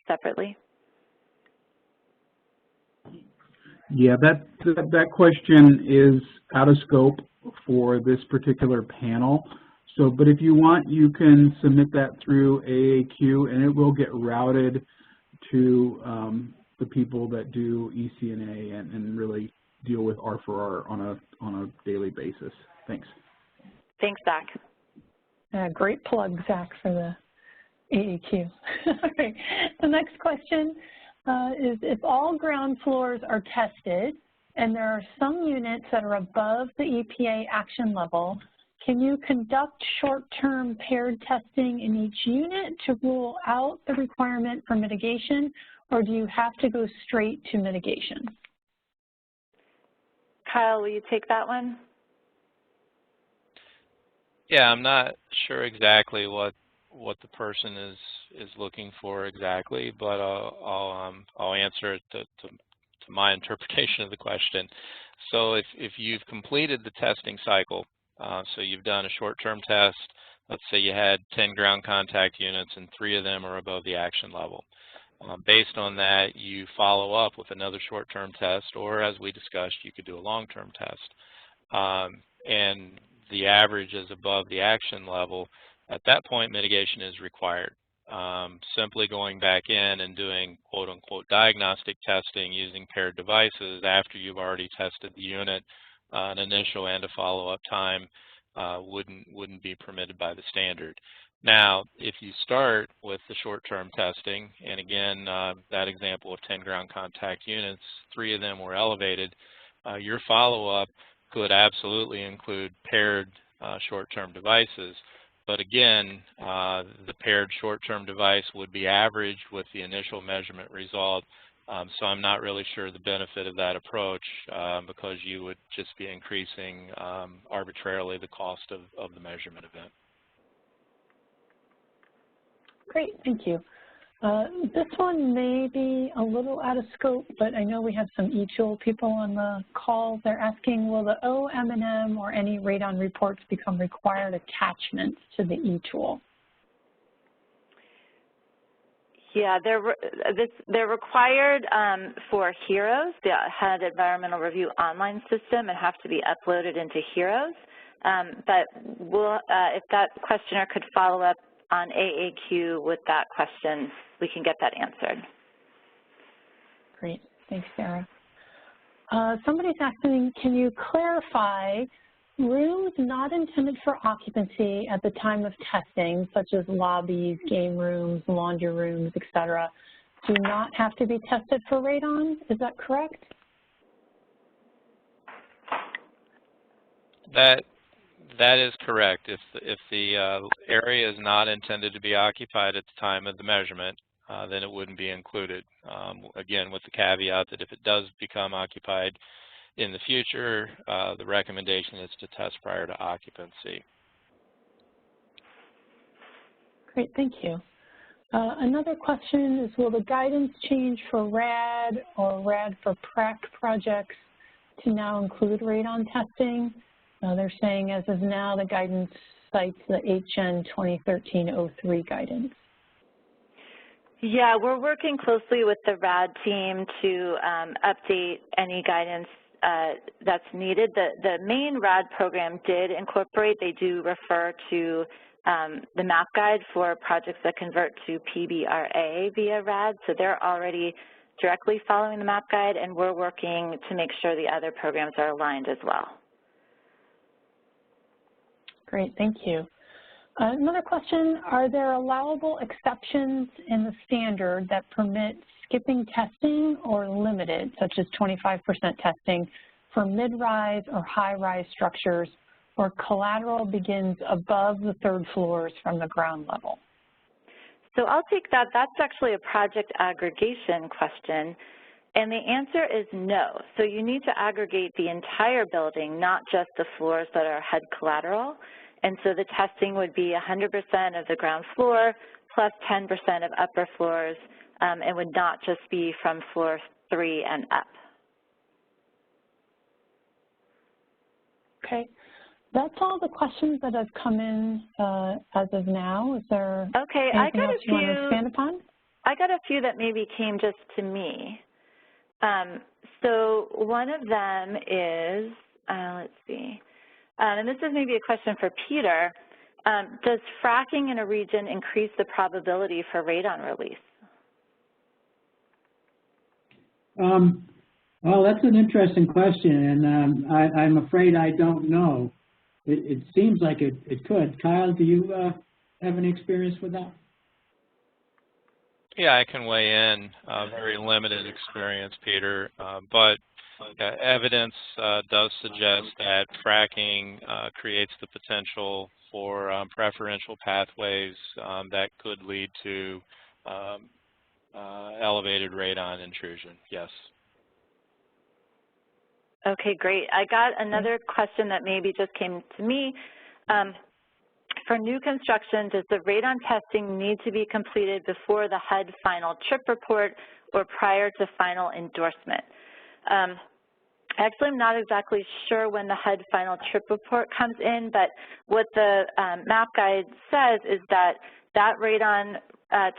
separately. Yeah, that question is out of scope for this particular panel. So, but if you want, you can submit that through AAQ, and it will get routed to the people that do ECNA and really deal with R4R on a daily basis. Thanks. Thanks, Zach. Great plug, Zach, for the AAQ. Okay. The next question is, if all ground floors are tested and there are some units that are above the EPA action level, can you conduct short-term paired testing in each unit to rule out the requirement for mitigation, or do you have to go straight to mitigation? Kyle, will you take that one? Yeah, I'm not sure exactly what the person is looking for exactly, but I'll answer it to my interpretation of the question. So if you've completed the testing cycle, so you've done a short-term test, let's say you had 10 ground contact units and 3 of them are above the action level. Based on that, you follow up with another short-term test, or as we discussed, you could do a long-term test. And the average is above the action level. At that point, mitigation is required. Simply going back in and doing quote-unquote diagnostic testing using paired devices after you've already tested the unit, an initial and a follow-up time wouldn't be permitted by the standard. Now, if you start with the short-term testing, and again, that example of 10 ground contact units, 3 of them were elevated, your follow-up could absolutely include paired short-term devices. But again, the paired short-term device would be averaged with the initial measurement result. So I'm not really sure the benefit of that approach because you would just be increasing arbitrarily the cost of the measurement event. Great, thank you. This one may be a little out of scope, but I know we have some e-tool people on the call. They're asking, will the OM&M or any radon reports become required attachments to the e-tool? Yeah, they're required for HEROES, the HUD Environmental Review online system, and have to be uploaded into HEROES. But we'll, if that questioner could follow up on AAQ with that question, we can get that answered. Great, thanks, Sarah. Somebody's asking, can you clarify rooms not intended for occupancy at the time of testing, such as lobbies, game rooms, laundry rooms, et cetera, do not have to be tested for radon? Is that correct? That is correct. If the area is not intended to be occupied at the time of the measurement, then it wouldn't be included. Again, with the caveat that if it does become occupied in the future, the recommendation is to test prior to occupancy. Great, thank you. Another question is, will the guidance change for RAD or RAD for PRAC projects to now include radon testing? They're saying as of now, the guidance cites the HN 2013-03 guidance. Yeah, we're working closely with the RAD team to update any guidance that's needed. The main RAD program did incorporate, they do refer to the MAP guide for projects that convert to PBRA via RAD, so they're already directly following the MAP guide, and we're working to make sure the other programs are aligned as well. Great, thank you. Another question, are there allowable exceptions in the standard that permit skipping testing or limited, such as 25% testing for mid-rise or high-rise structures where collateral begins above the third floors from the ground level? So I'll take that. That's actually a project aggregation question, and the answer is no. So you need to aggregate the entire building, not just the floors that are HUD collateral. And so the testing would be 100% of the ground floor plus 10% of upper floors. It would not just be from floor 3 and up. Okay. That's all the questions that have come in as of now. Is there anything else you want to expand upon? I got a few that maybe came just to me. So one of them is, let's see, and this is maybe a question for Peter. Does fracking in a region increase the probability for radon release? Well, that's an interesting question, and I'm afraid I don't know. It seems like it could. Kyle, do you have any experience with that? Yeah, I can weigh in. Very limited experience, Peter, but evidence does suggest that fracking creates the potential for preferential pathways that could lead to elevated radon intrusion, yes. Okay, great. I got another question that maybe just came to me. For new construction, does the radon testing need to be completed before the HUD final trip report or prior to final endorsement? Actually, I'm not exactly sure when the HUD final trip report comes in, but what the MAP guide says is that that radon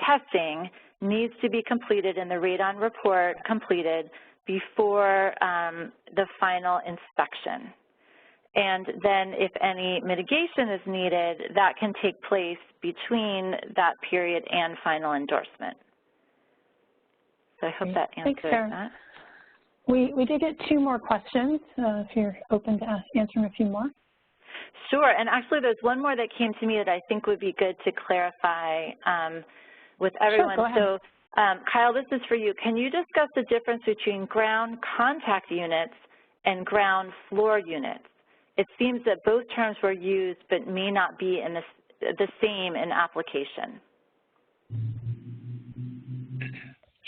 testing needs to be completed and the radon report completed before the final inspection. And then if any mitigation is needed, that can take place between that period and final endorsement. So I hope that answers that. We did get 2 more questions, if you're open to answering a few more. Sure, and actually there's one more that came to me that I think would be good to clarify with everyone. Sure, go ahead. So Kyle, this is for you. Can you discuss the difference between ground contact units and ground floor units? It seems that both terms were used but may not be in the same in application.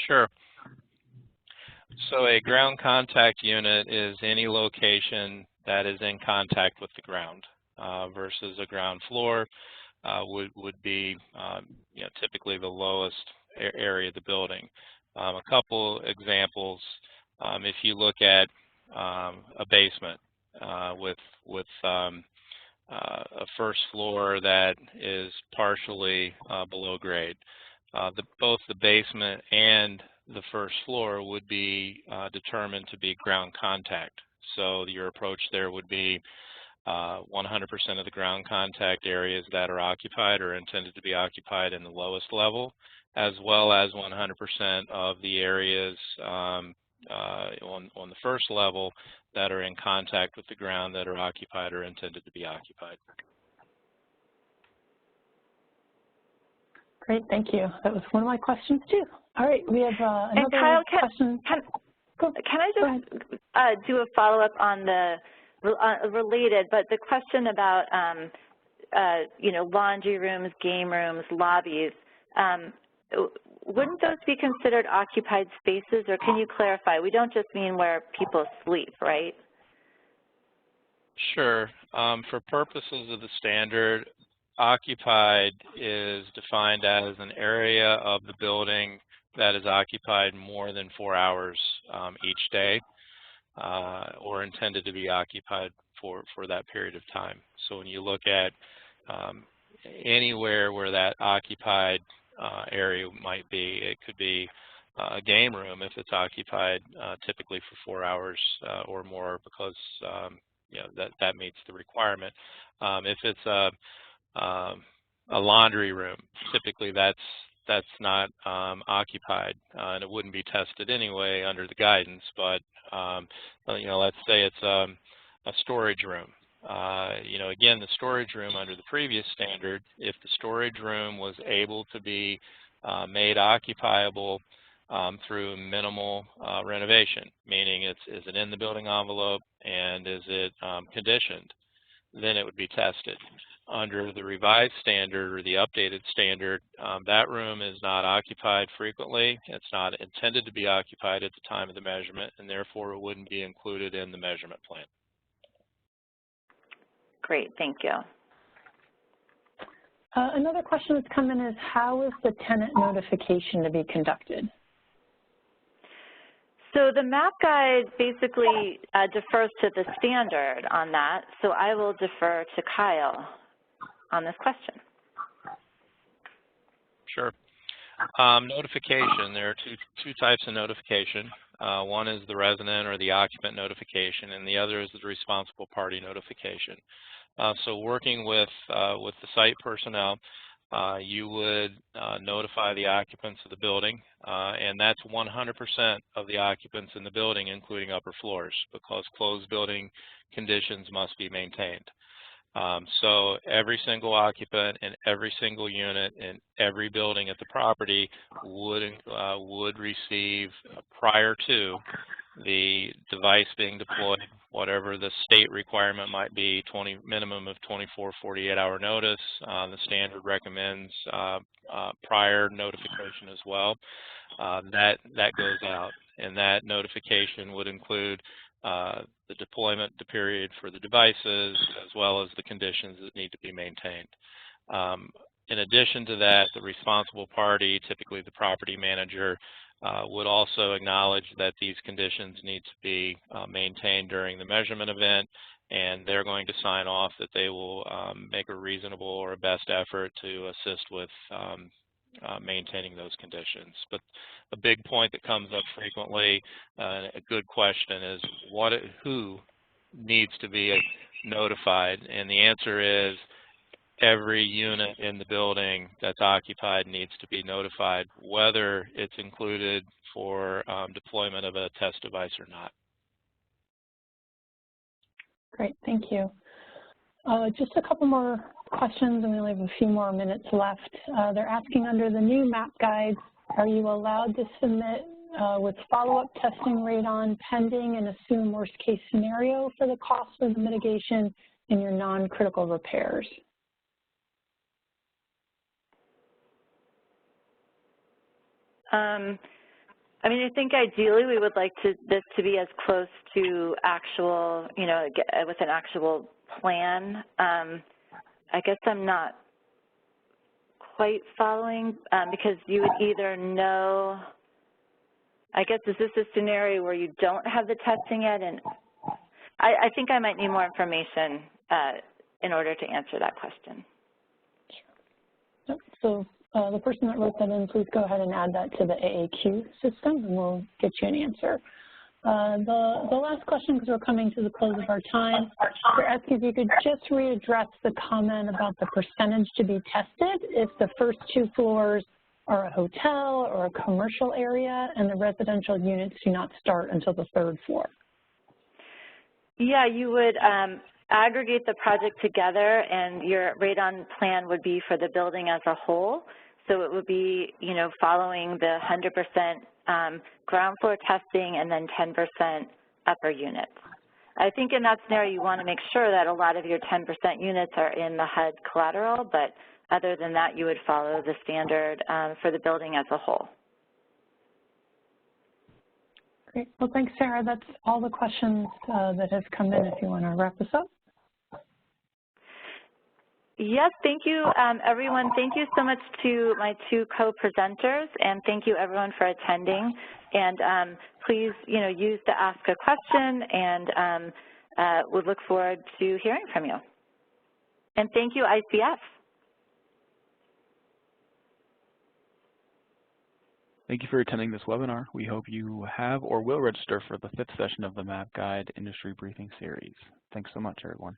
Sure. So a ground contact unit is any location that is in contact with the ground versus a ground floor would be typically the lowest area of the building. A couple examples, if you look at a basement with a first floor that is partially below grade, both the basement and the first floor would be determined to be ground contact. So your approach there would be 100% of the ground contact areas that are occupied or intended to be occupied in the lowest level, as well as 100% of the areas on the first level that are in contact with the ground that are occupied or intended to be occupied. Great, thank you. That was one of my questions too. All right, we have another Kyle, question. Can I just do a follow-up on the related, but the question about laundry rooms, game rooms, lobbies, wouldn't those be considered occupied spaces, or can you clarify? We don't just mean where people sleep, right? Sure. For purposes of the standard, occupied is defined as an area of the building that is occupied more than 4 hours each day, or intended to be occupied for that period of time. So when you look at anywhere where that occupied area might be, it could be a game room if it's occupied typically for 4 hours or more, because that meets the requirement. If it's a laundry room, typically that's not occupied, and it wouldn't be tested anyway under the guidance. But let's say it's a storage room. Again, the storage room under the previous standard, if the storage room was able to be made occupiable through minimal renovation, meaning is it in the building envelope and is it conditioned, then it would be tested. Under the revised standard or the updated standard, that room is not occupied frequently. It's not intended to be occupied at the time of the measurement, and therefore it wouldn't be included in the measurement plan. Great, thank you. Another question that's come in is, how is the tenant notification to be conducted? So the MAP guide basically defers to the standard on that, so I will defer to Kyle on this question. Sure. Notification, there are two types of notification. One is the resident or the occupant notification, and the other is the responsible party notification. So working with the site personnel, you would notify the occupants of the building, and that's 100% of the occupants in the building, including upper floors, because closed building conditions must be maintained. So every single occupant in every single unit in every building at the property would receive, prior to the device being deployed, whatever the state requirement might be, minimum of 24, 48-hour notice. The standard recommends prior notification as well. That goes out, and that notification would include the deployment period for the devices, as well as the conditions that need to be maintained. In addition to that, the responsible party, typically the property manager, would also acknowledge that these conditions need to be maintained during the measurement event, and they're going to sign off that they will make a reasonable or a best effort to assist with maintaining those conditions. But a big point that comes up frequently, a good question, is who needs to be notified? And the answer is every unit in the building that's occupied needs to be notified, whether it's included for deployment of a test device or not. Great, thank you. Just a couple more questions, and we only have a few more minutes left. They're asking, under the new MAP guides, are you allowed to submit with follow-up testing radon pending and assume worst-case scenario for the cost of the mitigation in your non-critical repairs? I mean, I think ideally we would like this to be as close to actual, with an actual plan. I guess I'm not quite following because you would either know, I guess, is this a scenario where you don't have the testing yet? And I think I might need more information in order to answer that question. Yep. So the person that wrote that in, please go ahead and add that to the AAQ system, and we'll get you an answer. The last question, because we're coming to the close of our time, we're asking if you could just readdress the comment about the percentage to be tested if the first 2 floors are a hotel or a commercial area and the residential units do not start until the 3rd floor. Yeah, you would aggregate the project together, and your radon plan would be for the building as a whole. So it would be, you know, following the 100% ground floor testing and then 10% upper units. I think in that scenario you want to make sure that a lot of your 10% units are in the HUD collateral, but other than that you would follow the standard for the building as a whole. Great. Well, thanks, Sarah. That's all the questions that have come in. If you want to wrap this up. Yes, thank you, everyone. Thank you so much to my 2 co-presenters, and thank you, everyone, for attending. And please, you know, use the Ask a Question, and we look forward to hearing from you. And thank you, ICF. Thank you for attending this webinar. We hope you have or will register for the 5th session of the MAP Guide Industry Briefing Series. Thanks so much, everyone.